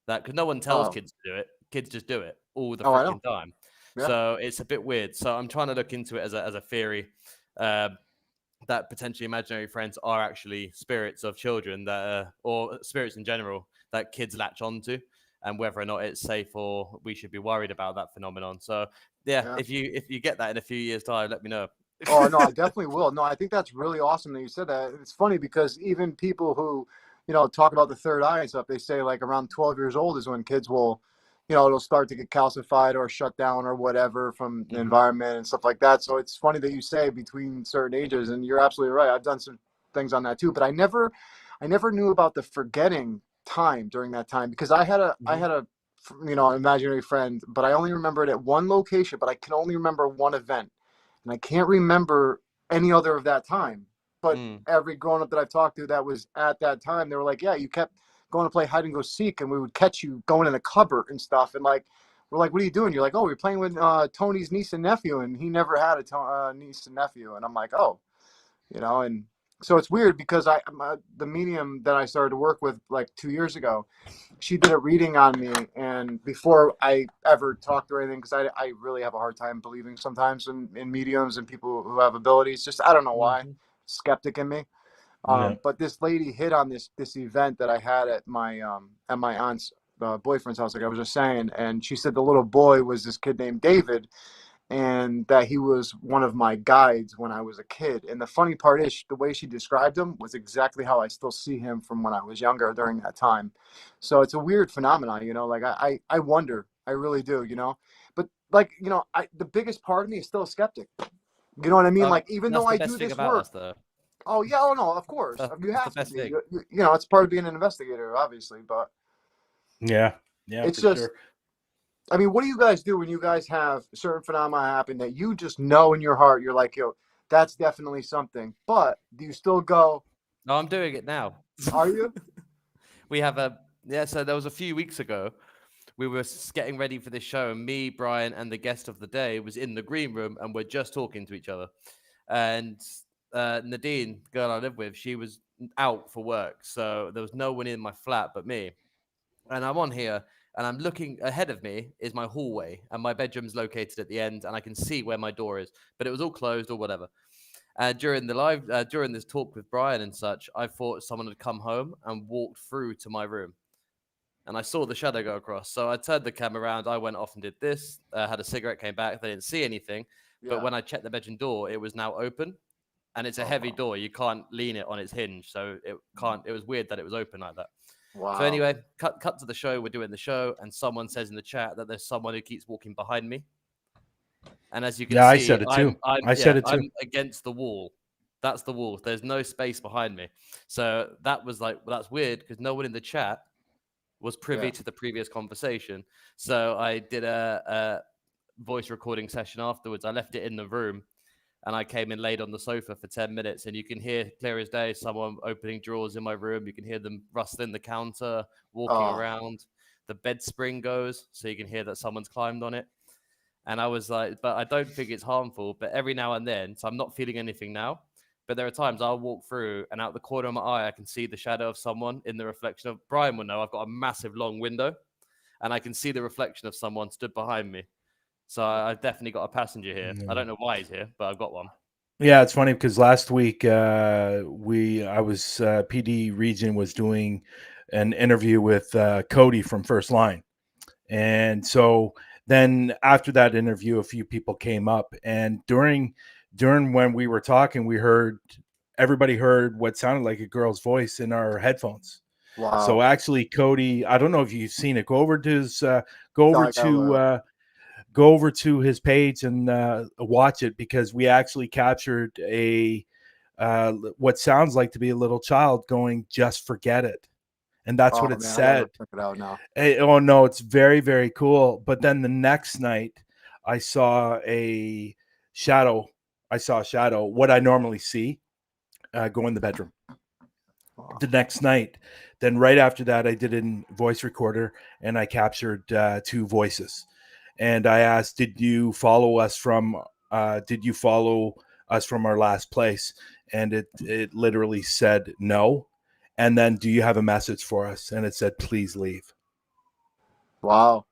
that, because no one tells kids to do it. Kids just do it all the freaking time. Yeah. So it's a bit weird. So I'm trying to look into it as a theory that potentially imaginary friends are actually spirits of children that, or spirits in general that kids latch onto, and whether or not it's safe or we should be worried about that phenomenon. So if you get that in a few years' time, let me know.
Oh, no, I definitely will. No, I think that's really awesome that you said that. It's funny because even people who, you know, talk about the third eye and stuff, they say like around 12 years old is when kids will, it'll start to get calcified or shut down or whatever from the environment and stuff like that. So it's funny that you say between certain ages, and you're absolutely right. I've done some things on that too, but I never knew about the forgetting time during that time, because I had a imaginary friend, but I only remember it at one location, but I can only remember one event, and I can't remember any other of that time. But every grown up that I've talked to that was at that time, they were like, yeah, you kept going to play hide and go seek, and we would catch you going in a cupboard and stuff, and like, we're like, what are you doing? You're like, oh, we're playing with Tony's niece and nephew, and he never had a niece and nephew. And I'm like, oh, and so it's weird because the medium that I started to work with like 2 years ago, she did a reading on me, and before I ever talked or anything, because I really have a hard time believing sometimes in mediums and people who have abilities. Just, I don't know why, skeptic in me. But this lady hit on this event that I had at my aunt's boyfriend's house, like I was just saying, and she said the little boy was this kid named David, and that he was one of my guides when I was a kid. And the funny part is, the way she described him was exactly how I still see him from when I was younger during that time. So it's a weird phenomenon, like I wonder, I really do, but like, the biggest part of me is still a skeptic. You know what I mean? Like, even though I do this work. Oh yeah, oh no, of course. You have to be. It's part of being an investigator, obviously, but
yeah,
it's just sure. I mean, what do you guys do when you guys have certain phenomena happen that you just know in your heart, you're like, yo, that's definitely something, but do you still go?
No, I'm doing it now.
Are you?
We have so there was a few weeks ago, we were getting ready for this show, and me, Bryan, and the guest of the day was in the green room, and we're just talking to each other. And Nadine, the girl I live with, she was out for work, so there was no one in my flat but me. And I'm on here, and I'm looking ahead of me is my hallway, and my bedroom's located at the end, and I can see where my door is, but it was all closed or whatever. During this talk with Bryan and such, I thought someone had come home and walked through to my room, and I saw the shadow go across. So I turned the camera around, I went off and did this, had a cigarette, came back, they didn't see anything, but when I checked the bedroom door, it was now open. And it's a heavy door. You can't lean it on its hinge. So it was weird that it was open like that.
Wow.
So anyway, cut to the show. We're doing the show, and someone says in the chat that there's someone who keeps walking behind me. And as you can see,
I said it too. I said it too.
I'm against the wall. That's the wall. There's no space behind me. So that was like, well, that's weird, because no one in the chat was privy to the previous conversation. So I did a voice recording session afterwards. I left it in the room. And I came in, laid on the sofa for 10 minutes, and you can hear clear as day someone opening drawers in my room. You can hear them rustling the counter, walking around. The bed spring goes, so you can hear that someone's climbed on it. And I was like, but I don't think it's harmful. But every now and then, so I'm not feeling anything now, but there are times I'll walk through, and out the corner of my eye, I can see the shadow of someone in the reflection of, Bryan will know, I've got a massive long window, and I can see the reflection of someone stood behind me. So I've definitely got a passenger here. I don't know why he's here, but I've got one.
Yeah, it's funny because last week PD Region was doing an interview with Cody from First Line. And so then after that interview, a few people came up, and during when we were talking, everybody heard what sounded like a girl's voice in our headphones.
Wow.
So actually, Cody, I don't know if you've seen it. Go over to his page and watch it, because we actually captured what sounds like to be a little child going, "Just forget it," and that's what it said.
Check it out now.
Oh no, it's very, very cool. But then the next night, I saw a shadow. What I normally see, go in the bedroom. The next night, then right after that, I did a voice recorder, and I captured 2 voices. And I asked, did you follow us from our last place? And it literally said no. And then, do you have a message for us? And it said, please leave.
Wow.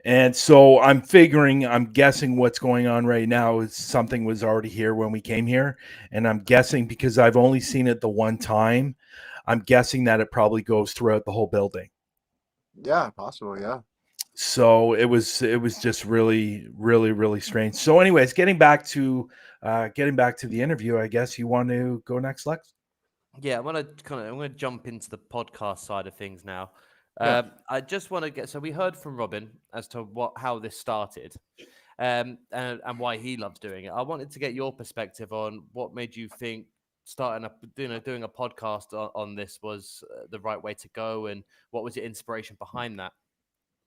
And so I'm guessing what's going on right now is something was already here when we came here. And I'm guessing, because I've only seen it the one time, I'm guessing that it probably goes throughout the whole building.
Yeah, possible. Yeah.
So it was just really, really, really strange. So anyways, getting back to the interview, I guess you want to go next, Lex?
Yeah, I'm gonna jump into the podcast side of things now.
Yeah.
I just want to get, so we heard from Robin as to how this started, and why he loves doing it. I wanted to get your perspective on what made you think starting doing a podcast on this was the right way to go, and what was your inspiration behind that?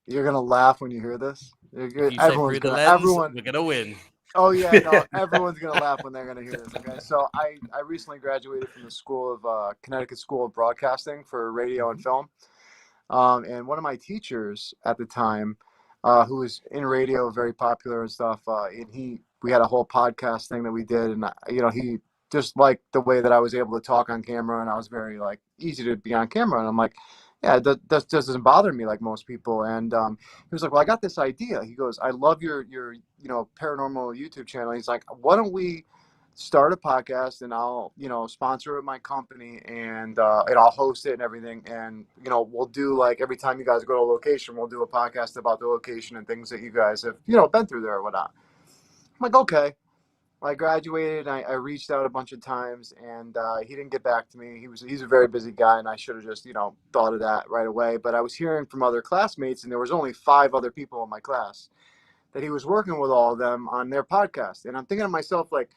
You're gonna laugh when you hear this.
If you say
Everyone's
through the
gonna.
lens,
Everyone.
we're gonna win.
Oh yeah, no. Everyone's gonna laugh when they're gonna hear this. Okay, so I recently graduated from the School of Connecticut School of Broadcasting for radio and film. And one of my teachers at the time, who was in radio, very popular and stuff, and we had a whole podcast thing that we did, and he just liked the way that I was able to talk on camera, and I was very like easy to be on camera, and I'm like, yeah, that doesn't bother me like most people. And he was like, well, I got this idea. He goes, I love your paranormal YouTube channel. He's like, why don't we start a podcast, and I'll sponsor it with my company, and I'll host it and everything, and we'll do, like, every time you guys go to a location, we'll do a podcast about the location and things that you guys have been through there or whatnot. I'm like, okay. I graduated, and I reached out a bunch of times, and he didn't get back to me. He's a very busy guy, and I should have just thought of that right away. But I was hearing from other classmates, and there was only 5 other people in my class, that he was working with all of them on their podcast. And I'm thinking to myself, like,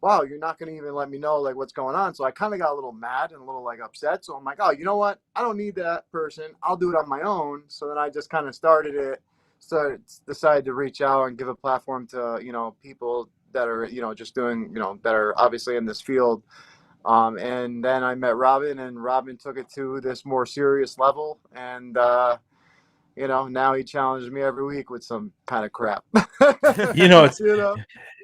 wow, you're not going to even let me know, like, what's going on. So I kind of got a little mad and a little, like, upset. So I'm like, oh, you know what? I don't need that person. I'll do it on my own. So then I just kind of started it. So decided to reach out and give a platform to, people that are, just doing, that are obviously in this field. And then I met Robin, and Robin took it to this more serious level. And, now he challenges me every week with some kind of crap.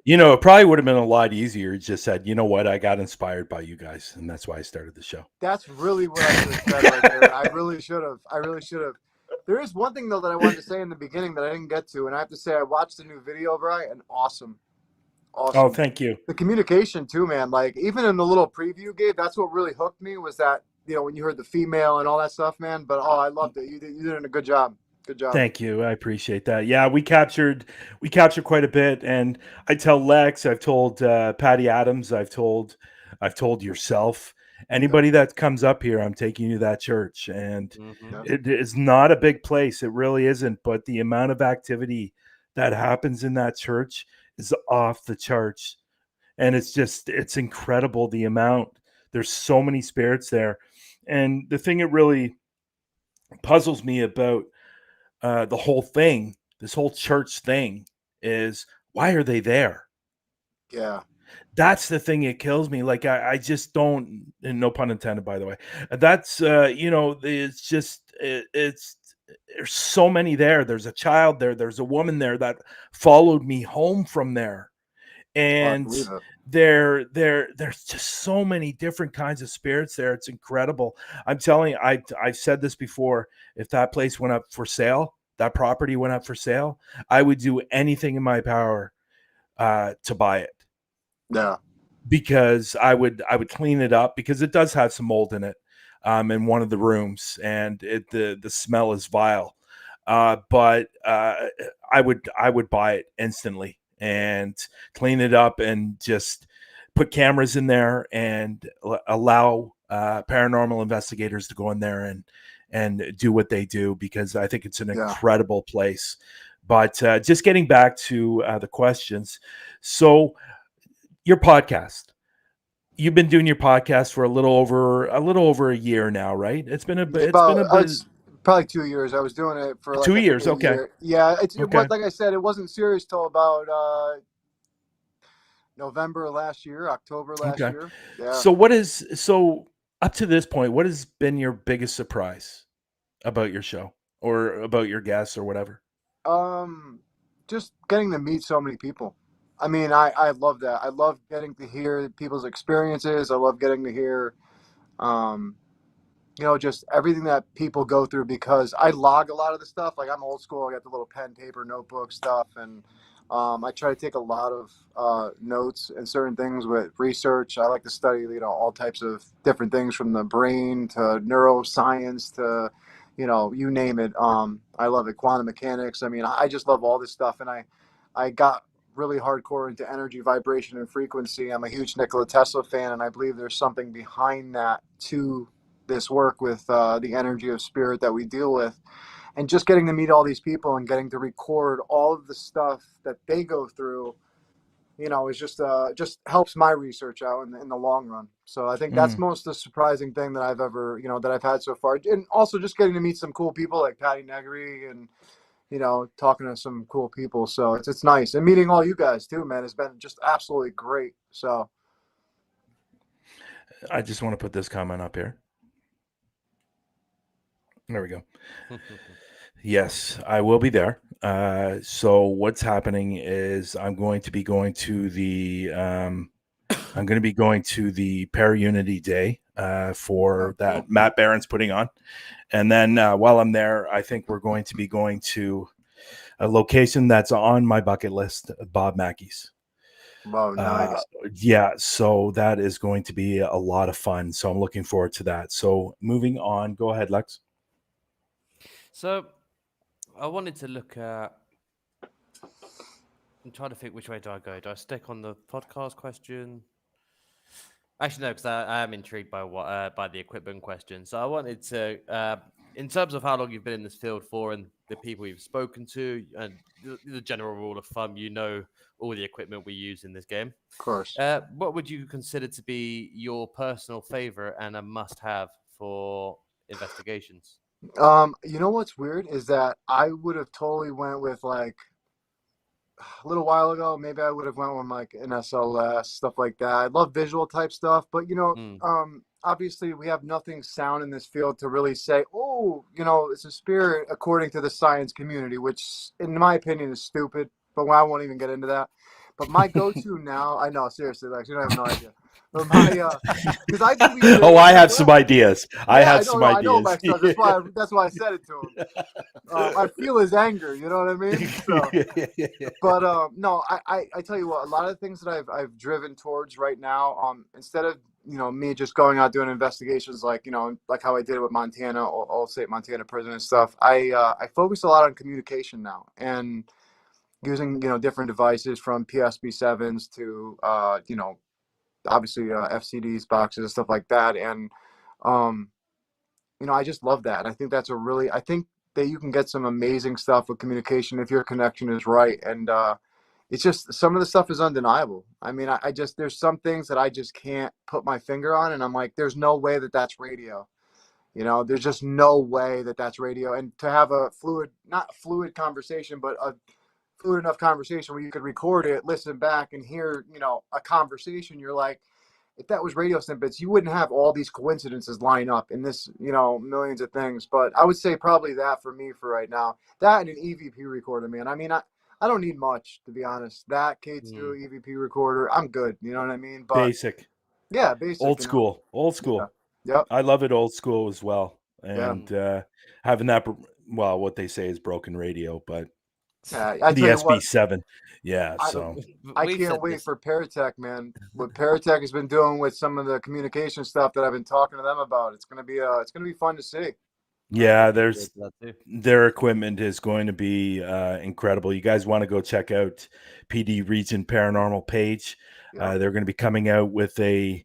It probably would have been a lot easier. It just said, you know what, I got inspired by you guys, and that's why I started the show.
That's really what I should have said right there. I really should have. There is one thing, though, that I wanted to say in the beginning that I didn't get to, and I have to say I watched the new video, Bryan, and awesome.
Oh, thank you.
The communication, too, man. Like, even in the little preview you gave, that's what really hooked me, was that, when you heard the female and all that stuff, man. But, I loved it. You did a good job. Good job.
Thank you. I appreciate that. Yeah, we captured quite a bit, and I tell Lex, I've told Patty Adams, I've told yourself, anybody that comes up here, I'm taking you to that church, and it is not a big place. It really isn't, but the amount of activity that happens in that church is off the charts, and it's incredible the amount. There's so many spirits there, and the thing that really puzzles me about the whole thing, this whole church thing, is why are they there?
Yeah.
That's the thing that kills me. Like, I just don't, and no pun intended, by the way. That's, it's just, it's, there's so many there. There's a child there. There's a woman there that followed me home from there. And there's just so many different kinds of spirits there. It's incredible. I'm telling you, I've said this before. If that place went up for sale, that property went up for sale, I would do anything in my power to buy it.
Yeah.
Because I would clean it up, because it does have some mold in it, in one of the rooms, and the smell is vile. But I would buy it instantly and clean it up, and just put cameras in there, and allow paranormal investigators to go in there and do what they do, because I think it's an incredible place. But just getting back to the questions. So your podcast, you've been doing your podcast for a little over a year now, right? It's been a bit.
It's probably 2 years. I was doing it for like
2 years. Okay.
Year. Yeah.
Okay.
Like I said, it wasn't serious till about November last year, October last year. Yeah.
So up to this point, what has been your biggest surprise about your show, or about your guests, or whatever?
Just getting to meet so many people. I mean, I love that. I love getting to hear people's experiences. I love getting to hear, just everything that people go through, because I log a lot of the stuff. Like, I'm old school. I got the little pen, paper, notebook stuff. And I try to take a lot of notes and certain things with research. I like to study, all types of different things, from the brain to neuroscience to, you name it. I love it. Quantum mechanics. I mean, I just love all this stuff. And I got really hardcore into energy, vibration, and frequency. I'm a huge Nikola Tesla fan, and I believe there's something behind that to this work with the energy of spirit that we deal with, and just getting to meet all these people and getting to record all of the stuff that they go through, you know, is just helps my research out in the long run. So I think that's most the surprising thing that I've ever, you know, that I've had so far. And also just getting to meet some cool people like Patty Negri and, you know, talking to some cool people. So it's nice. And meeting all you guys too, man, has been just absolutely great. So
I just want to put this comment up here. There we go. Yes, I will be there. So what's happening is I'm going to be going to the Para Unity Day for that Matt Barron's putting on, and then while I'm there, I think we're going to be going to a location that's on my bucket list, Bob Mackey's.
wow, nice.
Yeah, so that is going to be a lot of fun. So I'm looking forward to that. So moving on, go ahead, Lex.
So I wanted to look at. I'm trying to think which way do I go. Do I stick on the podcast question? Actually, no, because I am intrigued by by the equipment question. So I wanted to, in terms of how long you've been in this field for, and the people you've spoken to, and the general rule of thumb, you know, all the equipment we use in this game.
Of course.
What would you consider to be your personal favorite and a must-have for investigations?
You know what's weird is that I would have totally went with like a little while ago, maybe I would have went with like an SLS, stuff like that. I love visual type stuff, but you know, obviously we have nothing sound in this field to really say, oh, you know, it's a spirit according to the science community, which in my opinion is stupid, but I won't even get into that. But my go-to now, I know, seriously, Lex, you don't have no idea. But my, because I believe.
I have some ideas. I have some ideas.
I know Lex does. That's why I said it to him. I feel his anger. You know what I mean? So, but no, I tell you what, a lot of the things that I've driven towards right now, instead of, you know, me just going out doing investigations like, you know, like how I did it with Montana, All State Montana prison and stuff, I focus a lot on communication now and using, you know, different devices from PSB7s to you know, obviously FCDs, boxes, and stuff like that. And you know, I just love that. And I think that's I think that you can get some amazing stuff with communication if your connection is right. And it's just, some of the stuff is undeniable. I mean, I just, there's some things that I just can't put my finger on, and I'm like, there's no way that that's radio. You know, there's just no way that that's radio. And to have a not fluid conversation, but a fluid enough conversation where you could record it, listen back and hear, you know, a conversation, you're like, if that was radio snippets, you wouldn't have all these coincidences line up in this, you know, millions of things. But I would say probably that for me for right now, that and an EVP recorder, man. I mean, I don't need much, to be honest. That K2 EVP recorder, I'm good. You know what I mean? But
Basic.
Yeah, basic.
Old school. Old school.
Yeah. Yep.
I love it old school as well. And having that, well, what they say is broken radio, but the SB7. Yeah, so
I can't wait for Paratech, man. What Paratech has been doing with some of the communication stuff that I've been talking to them about, it's gonna be fun to see.
Yeah, their equipment is going to be incredible. You guys want to go check out PD Region Paranormal page? They're going to be coming out with a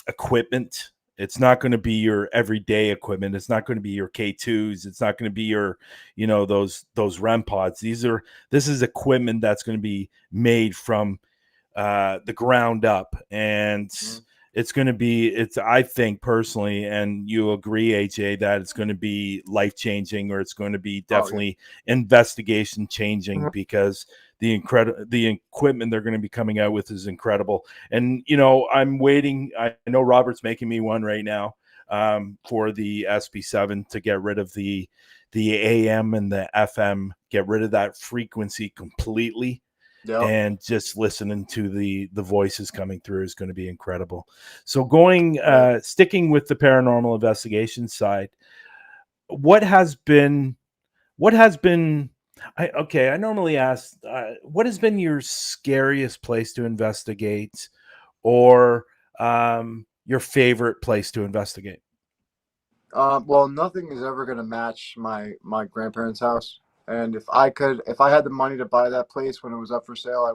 equipment. It's not going to be your everyday equipment. It's not going to be your K2s. It's not going to be your, you know, those REM pods. This is equipment that's going to be made from the ground up, and it's going to be, I think personally, and you agree, AJ, that it's going to be life-changing, or it's going to be definitely investigation changing, because the equipment they're going to be coming out with is incredible. And, you know, I'm waiting. I know Robert's making me one right now for the SB7 to get rid of the AM and the FM, get rid of that frequency completely. Yep. And just listening to the voices coming through is going to be incredible. So sticking with the paranormal investigation side, what has been I normally ask, what has been your scariest place to investigate, or your favorite place to investigate?
Well, nothing is ever going to match my grandparents' house. And if I had the money to buy that place when it was up for sale,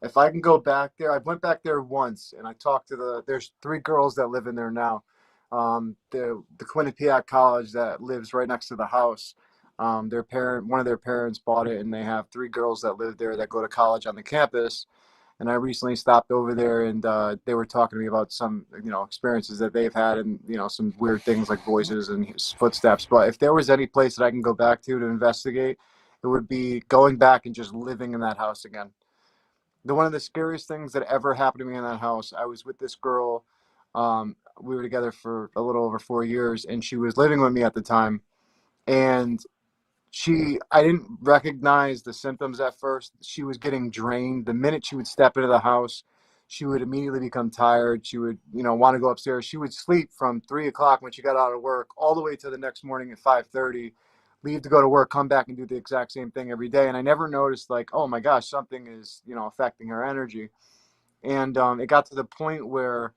If I can go back there, I went back there once and I talked to there's 3 girls that live in there now. The Quinnipiac College that lives right next to the house. One of their parents bought it, and they have 3 girls that live there that go to college on the campus. And I recently stopped over there, and they were talking to me about some, experiences that they've had, and some weird things like voices and footsteps. But if there was any place that I can go back to investigate, it would be going back and just living in that house again. One of the scariest things that ever happened to me in that house, I was with this girl. We were together for a little over 4 years, and she was living with me at the time. And I didn't recognize the symptoms at first. She was getting drained. The minute she would step into the house, she would immediately become tired. She would, want to go upstairs. She would sleep from 3 o'clock when she got out of work all the way to the next morning at 5:30, leave to go to work, come back and do the exact same thing every day. And I never noticed, like, oh my gosh, something is, affecting her energy. And it got to the point where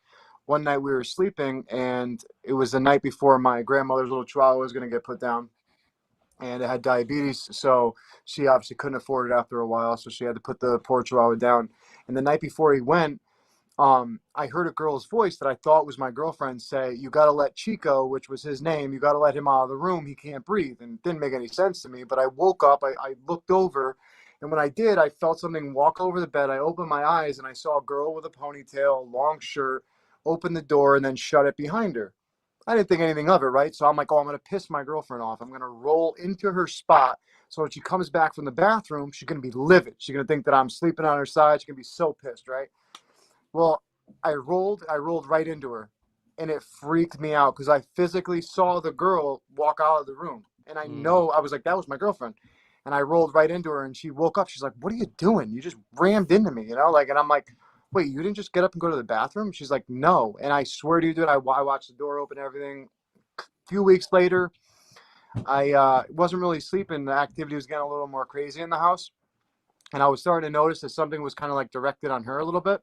one night we were sleeping, and it was the night before my grandmother's little chihuahua was going to get put down. And it had diabetes, so she obviously couldn't afford it after a while, so she had to put the poor chihuahua down. And the night before he went, I heard a girl's voice that I thought was my girlfriend say, "You got to let Chico," which was his name, "you got to let him out of the room. He can't breathe." And it didn't make any sense to me, but I woke up, I looked over, and when I did, I felt something walk over the bed. I opened my eyes, and I saw a girl with a ponytail, long shirt, open the door, and then shut it behind her. I didn't think anything of it, right? So I'm like, oh, I'm going to piss my girlfriend off. I'm going to roll into her spot. So when she comes back from the bathroom, she's going to be livid. She's going to think that I'm sleeping on her side. She's going to be so pissed, right? Well, I rolled right into her, and it freaked me out because I physically saw the girl walk out of the room. And I know, I was like, that was my girlfriend. And I rolled right into her, and she woke up. She's like, "What are you doing? You just rammed into me," and I'm like, "Wait, you didn't just get up and go to the bathroom?" She's like, "No." And I swear to you, dude, I watched the door open and everything. A few weeks later, I wasn't really sleeping. The activity was getting a little more crazy in the house. And I was starting to notice that something was kind of like directed on her a little bit.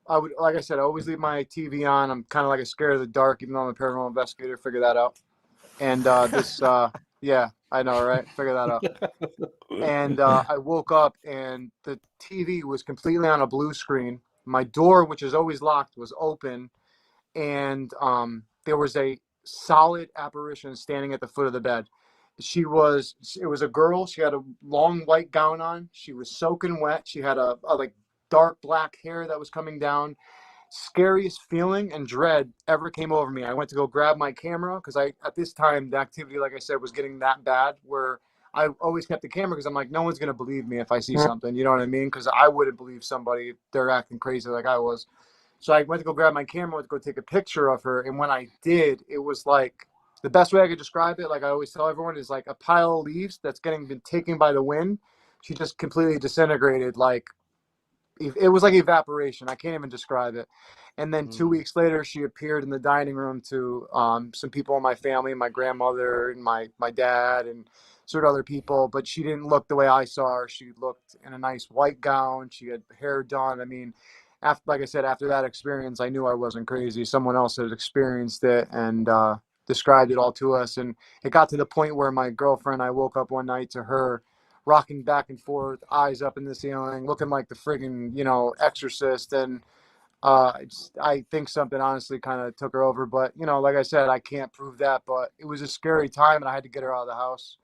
Like I said, I always leave my TV on. I'm kind of like a scared of the dark, even though I'm a paranormal investigator. Figure that out. And yeah, I know, right? Figure that out. And I woke up, and the TV was completely on a blue screen. My door, which is always locked, was open, and there was a solid apparition standing at the foot of the bed. It was a girl. She had a long white gown on. She was soaking wet. She had a like dark black hair that was coming down. Scariest feeling and dread ever came over me. I went to go grab my camera because at this time, the activity, like I said, was getting that bad where I always kept the camera because I'm like, no one's going to believe me if I see something. You know what I mean? Because I wouldn't believe somebody if they're acting crazy like I was. So I went to go grab my camera, went to go take a picture of her. And when I did, it was like the best way I could describe it, like I always tell everyone, is like a pile of leaves that's been taken by the wind. She just completely disintegrated. Like it was like evaporation. I can't even describe it. And then 2 weeks later, she appeared in the dining room to some people in my family, my grandmother and my dad and certain other people. But she didn't look the way I saw her. She looked in a nice white gown. She had hair done. I mean, like I said, after that experience, I knew I wasn't crazy. Someone else had experienced it and described it all to us. And it got to the point where my girlfriend, I woke up one night to her rocking back and forth, eyes up in the ceiling, looking like the friggin', exorcist. And I think something honestly kind of took her over. But, like I said, I can't prove that. But it was a scary time, and I had to get her out of the house.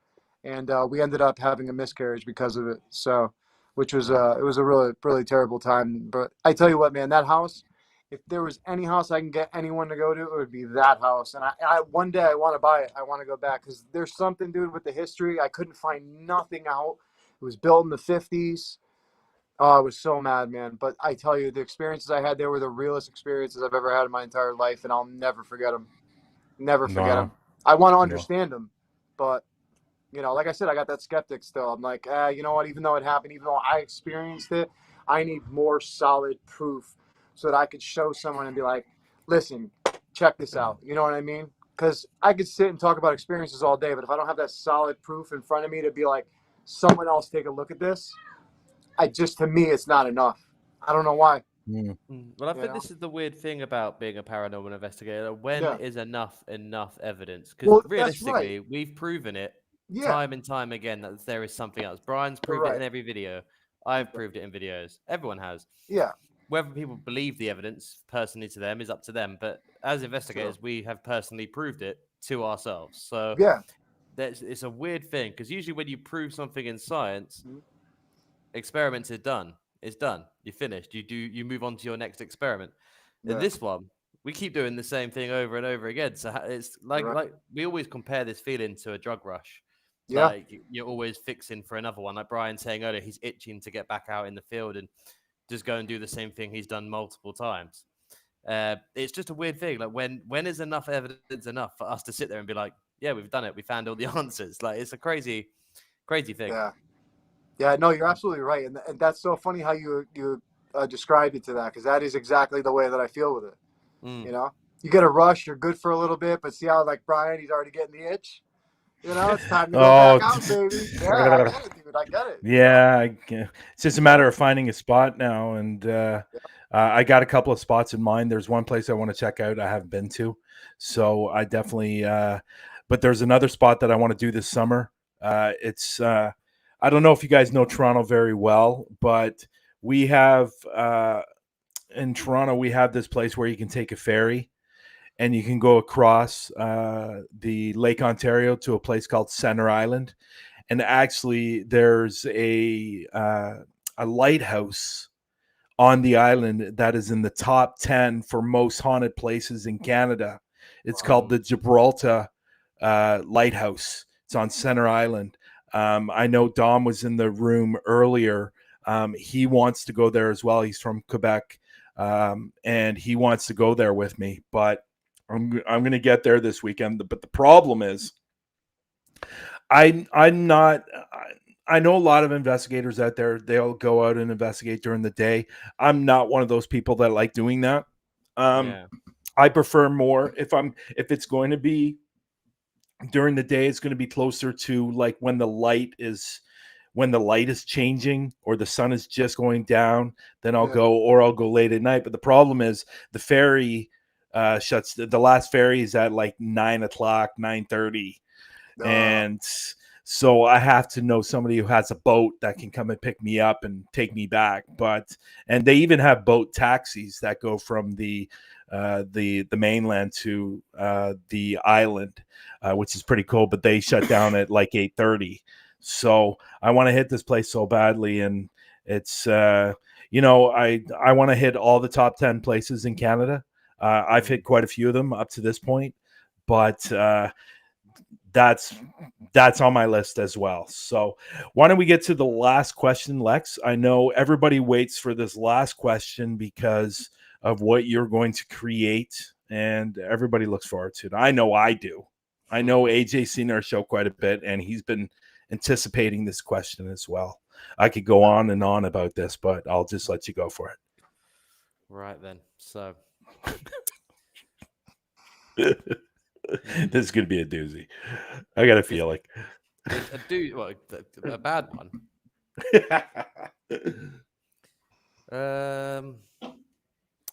And we ended up having a miscarriage because of it. So, which was it was a really, really terrible time. But I tell you what, man, that house, if there was any house I can get anyone to go to, it would be that house. And I one day I want to buy it. I want to go back because there's something, dude, with the history. I couldn't find nothing out. It was built in the 50s. Oh, I was so mad, man. But I tell you, the experiences I had there were the realest experiences I've ever had in my entire life, and I'll never forget them. Never forget them. I want to understand them, but like I said, I got that skeptic still. I'm like, you know what? Even though it happened, even though I experienced it, I need more solid proof so that I could show someone and be like, listen, check this out. You know what I mean? Because I could sit and talk about experiences all day, but if I don't have that solid proof in front of me to be like, someone else take a look at this, to me, it's not enough. I don't know why.
Well, I think this is the weird thing about being a paranormal investigator. When is enough evidence? Because realistically, we've proven it time and time again that there is something else. Brian's proved it in every video. I've proved it in videos. Everyone has.
Yeah.
Whether people believe the evidence personally to them is up to them. But as investigators, we have personally proved it to ourselves. So
Yeah.
it's a weird thing because usually when you prove something in science,
Mhm.
experiments are done. It's done. You're finished. You move on to your next experiment. In
Yeah.
this one, we keep doing the same thing over and over again. So it's like
Right.
like we always compare this feeling to a drug rush.
Yeah.
Like you're always fixing for another one. Like Brian saying earlier, he's itching to get back out in the field and just go and do the same thing he's done multiple times. It's just a weird thing. Like when is enough evidence enough for us to sit there and be like, yeah, we've done it. We found all the answers. Like it's a crazy thing.
Yeah. Yeah. No, you're absolutely right, and that's so funny how you described it to that, because that is exactly the way that I feel with it. You know, you get a rush, you're good for a little bit, but see how like Brian, he's already getting the itch. You know, it's time to go back out, baby. Yeah, I get it, dude. I get it.
Yeah, it's just a matter of finding a spot now, and I got a couple of spots in mind. There's one place I want to check out I haven't been to, so I definitely. But there's another spot that I want to do this summer. It's I don't know if you guys know Toronto very well, but we have in Toronto we have this place where you can take a ferry and you can go across the Lake Ontario to a place called Center Island. And actually, there's a lighthouse on the island that is in the top 10 for most haunted places in Canada. It's called the Gibraltar Lighthouse. It's on Center Island. I know Dom was in the room earlier. He wants to go there as well. He's from Quebec, and he wants to go there with me. But I'm going to get there this weekend. But the problem is, I'm not. I know a lot of investigators out there. They'll go out and investigate during the day. I'm not one of those people that like doing that. I prefer more if it's going to be during the day. It's going to be closer to like when the light is changing or the sun is just going down. Then I'll go, or I'll go late at night. But the problem is the ferry shuts. The last ferry is at like 9:00, 9:30. And so I have to know somebody who has a boat that can come and pick me up and take me back. And they even have boat taxis that go from the mainland to the island, which is pretty cool. But they shut down at like 8:30. So I want to hit this place so badly, and it's I want to hit all the top 10 places in Canada. I've hit quite a few of them up to this point, but that's on my list as well. So why don't we get to the last question, Lex? I know everybody waits for this last question because of what you're going to create, and everybody looks forward to it. I know I do. I know AJ's seen our show quite a bit, and he's been anticipating this question as well. I could go on and on about this, but I'll just let you go for it.
Right then. So
this is going to be a doozy. I got a feeling.
A bad one.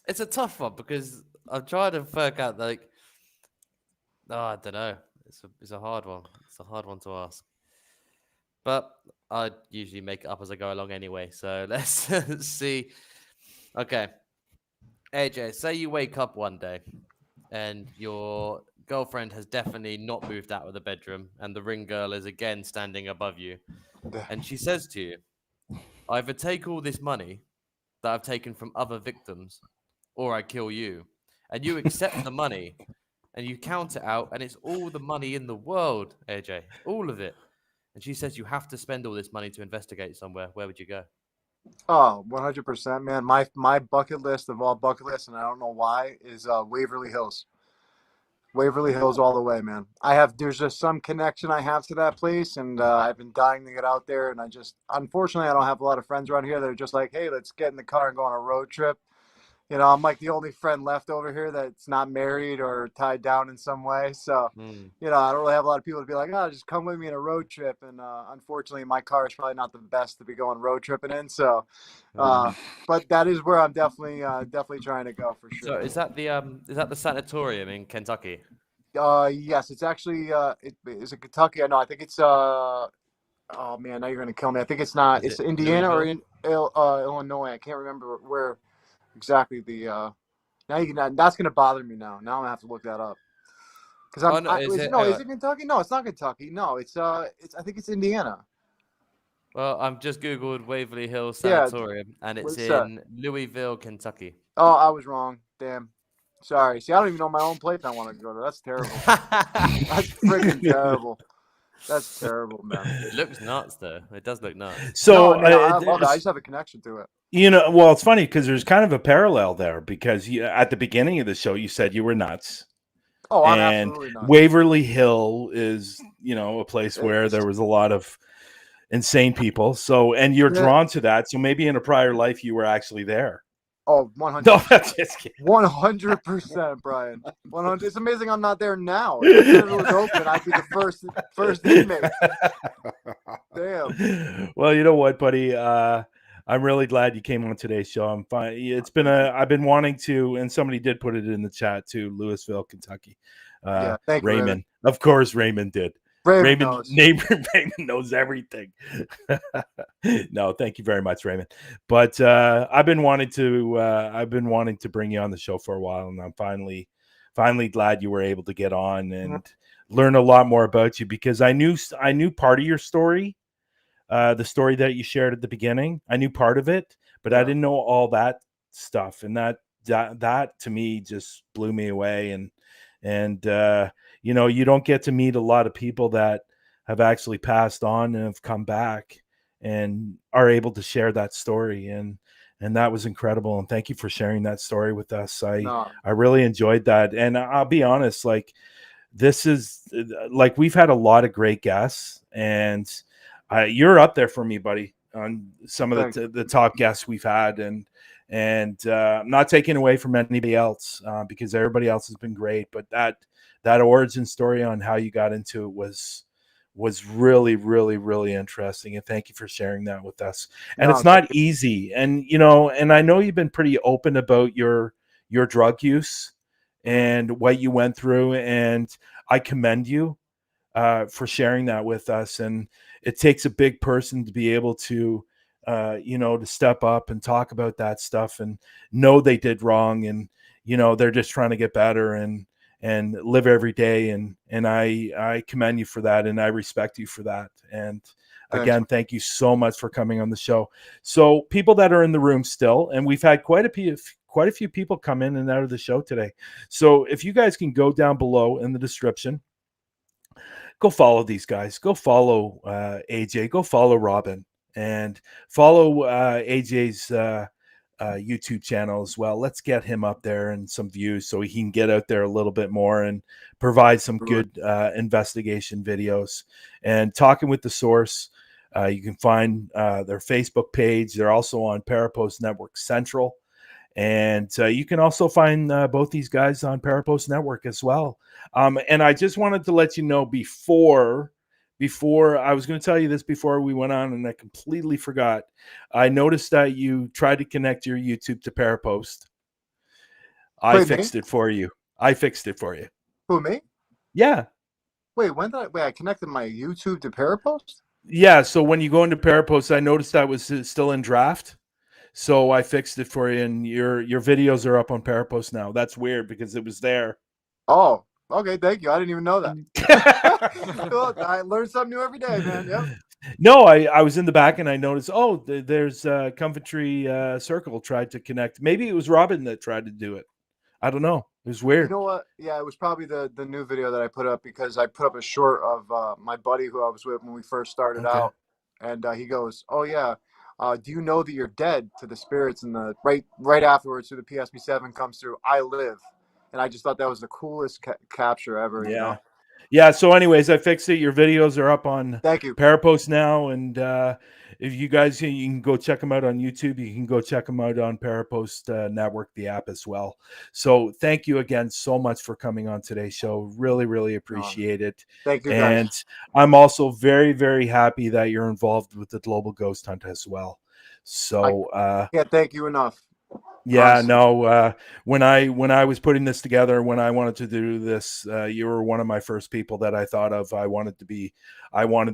It's a tough one because I'm trying to work out I don't know. It's a hard one. It's a hard one to ask. But I usually make it up as I go along anyway. So let's see. Okay. AJ, say you wake up one day and your girlfriend has definitely not moved out of the bedroom and the ring girl is again standing above you. And she says to you, either take all this money that I've taken from other victims or I kill you. And you accept the money and you count it out and it's all the money in the world, AJ, all of it. And she says you have to spend all this money to investigate somewhere. Where would you go?
Oh, 100%, man. My bucket list of all bucket lists, and I don't know why, is Waverly Hills. Waverly Hills all the way, man. There's just some connection I have to that place, and I've been dying to get out there. And unfortunately, I don't have a lot of friends around here that are just like, hey, let's get in the car and go on a road trip. You know, I'm like the only friend left over here that's not married or tied down in some way. So, you know, I don't really have a lot of people to be like, oh, just come with me on a road trip. And unfortunately, my car is probably not the best to be going road tripping in. So, but that is where I'm definitely trying to go for sure.
So is that the sanatorium in Kentucky?
Yes, it's actually is it Kentucky? I know. I think it's oh man, now you're gonna kill me. I think it's not. It's Indiana or Illinois. I can't remember where exactly the. Now you can. That's gonna bother me now. Now I have to look that up. Because
Oh no, is it?
is it Kentucky? No, it's not Kentucky. No, it's I think it's Indiana.
Well, I've just googled Waverly Hills
Yeah,
Sanatorium, and it's
what's that?
in Louisville, Kentucky.
Oh, I was wrong. Damn. Sorry. See, I don't even know my own place I want to go to. That's terrible. That's freaking terrible. That's terrible, man.
It looks nuts, though. It does look nuts.
So
No, I love it. I just have a connection to it.
you know, well, it's funny because there's kind of a parallel there because at the beginning of the show you said you were nuts.
Oh, I'm
and
absolutely nuts.
Waverly Hill is, you know, a place where
It's-
there was a lot of insane people. So, and you're
Yeah.
drawn to that. So maybe in a prior life you were actually there.
Oh, 100.
No, that's just kidding.
100%, Brian. 100. It's amazing I'm not there now. If it was open, I'd be the first inmate. Damn.
Well, you know what, buddy? I'm really glad you came on today's show. I'm fine. It's been I've been wanting to, and somebody did put it in the chat too. Louisville, Kentucky.
Yeah, thank you,
Raymond. Of course, Raymond did.
Raymond knows.
Neighbor Raymond knows everything. No, thank you very much, Raymond. But I've been wanting to bring you on the show for a while, and I'm finally glad you were able to get on and learn a lot more about you, because I knew part of your story, the story that you shared at the beginning. I knew part of it, but I didn't know all that stuff, and that to me just blew me away. And you know, you don't get to meet a lot of people that have actually passed on and have come back and are able to share that story. And that was incredible. And thank you for sharing that story with us. I really enjoyed that. And I'll be honest, like, this is like, we've had a lot of great guests, and you're up there for me, buddy, on some of the top guests we've had. And I'm not taking away from anybody else, because everybody else has been great. But that origin story on how you got into it was really, really, really interesting. And thank you for sharing that with us. And it's not easy. And, you know, and I know you've been pretty open about your drug use and what you went through. And I commend you for sharing that with us. And it takes a big person to be able to, you know, to step up and talk about that stuff and know they did wrong. And, you know, they're just trying to get better and live every day. And I commend you for that. And I respect you for that. And again, thank you so much for coming on the show. So people that are in the room still, and we've had quite a few people come in and out of the show today. So if you guys can go down below in the description, go follow these guys, go follow AJ, go follow Robin, and follow AJ's YouTube channel as well. Let's get him up there and some views so he can get out there a little bit more and provide some good investigation videos. And Talking with the Source, you can find their Facebook page. They're also on Parapost Network Central. And you can also find both these guys on Parapost Network as well. And I just wanted to let you know before I was going to tell you this before we went on, and I completely forgot. I noticed that you tried to connect your YouTube to Parapost. I fixed it for you.
Who, me?
Yeah.
Wait, I connected my YouTube to Parapost?
Yeah, so when you go into Parapost, I noticed that was still in draft. So I fixed it for you, and your videos are up on Parapost now. That's weird because it was there.
Oh, okay, thank you. I didn't even know that. Look, I learn something new every day, man. Yep.
No, I was in the back and I noticed, there's Coventry Circle tried to connect. Maybe it was Robin that tried to do it. I don't know. It was weird.
You know what? Yeah, it was probably the new video that I put up, because I put up a short of my buddy who I was with when we first started out. And he goes, oh, yeah. Do you know that you're dead to the spirits? And the right afterwards, through the PSP7 comes through, I live. And I just thought that was the coolest capture ever.
Yeah.
You know?
Yeah. So anyways, I fixed it. Your videos are up on Parapost now. And if you guys, you can go check them out on YouTube. You can go check them out on Parapost Network, the app as well. So thank you again so much for coming on today's show. Really, really appreciate it.
Thank you,
and
guys.
I'm also very, very happy that you're involved with the Global Ghost Hunt as well. So
can't thank you enough.
Yeah,
Honestly.
no. When I was putting this together, when I wanted to do this, you were one of my first people that I thought of. I wanted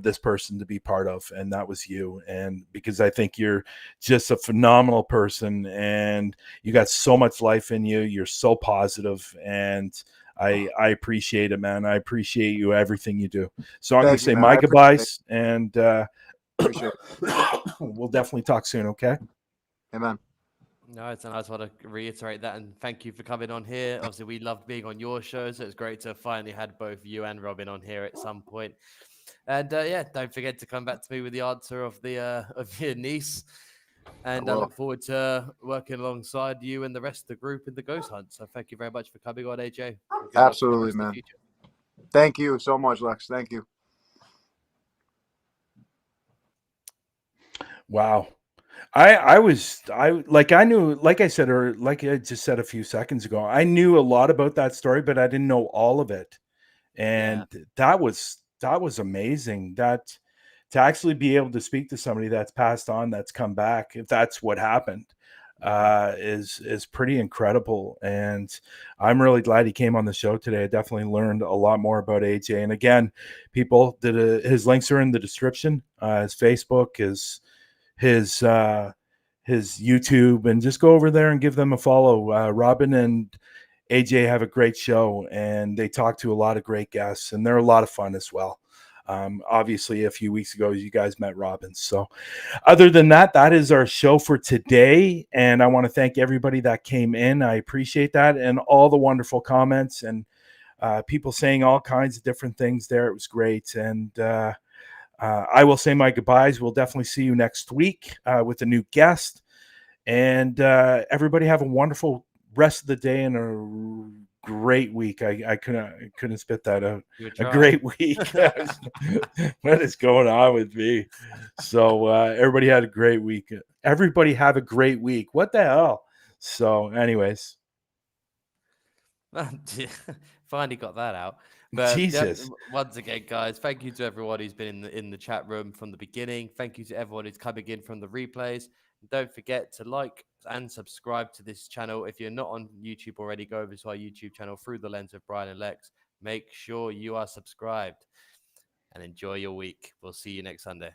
this person to be part of, and that was you. And because I think you're just a phenomenal person, and you got so much life in you. You're so positive, and I appreciate it, man. I appreciate you, everything you do. So I'm going
Thank
to
you,
say
man.
my
I appreciate it.
goodbyes, and
Appreciate it.
we'll definitely talk soon. Okay.
Amen.
No, it's and I just want to reiterate that and thank you for coming on here. Obviously, we loved being on your show, so it's great to finally had both you and Robin on here at some point. And yeah, don't forget to come back to me with the answer of the of your niece. And I
will.
look forward to working alongside you and the rest of the group in the ghost hunt. So thank you very much for coming on, AJ. And good luck for the
Absolutely,
rest of the
man.
future.
Thank you so much, Lex. Thank you.
Wow. I knew, like I said, or like I just said a few seconds ago, I knew a lot about that story, but I didn't know all of it. And that was amazing. That to actually be able to speak to somebody that's passed on, that's come back, if that's what happened, is pretty incredible. And I'm really glad he came on the show today. I definitely learned a lot more about AJ. And again, people, his links are in the description. His Facebook, his YouTube, and just go over there and give them a follow. Robin and AJ have a great show, and they talk to a lot of great guests, and they're a lot of fun as well. Obviously, a few weeks ago, you guys met Robin. So other than that, that is our show for today. And I want to thank everybody that came in. I appreciate that, and all the wonderful comments and people saying all kinds of different things there. It was great. And I will say my goodbyes. We'll definitely see you next week with a new guest. And everybody have a wonderful rest of the day and a great week. I couldn't spit that out. A great week. What is going on with me? So everybody had a great week. Everybody have a great week. What the hell? So, anyways.
Finally got that out. But
Jesus.
once again, guys, thank you to everyone who's been in the chat room from the beginning. Thank you to everyone who's coming in from the replays. And don't forget to like and subscribe to this channel. If you're not on YouTube already, go over to our YouTube channel, Through the Lens of Bryan and Lex. Make sure you are subscribed and enjoy your week. We'll see you next Sunday.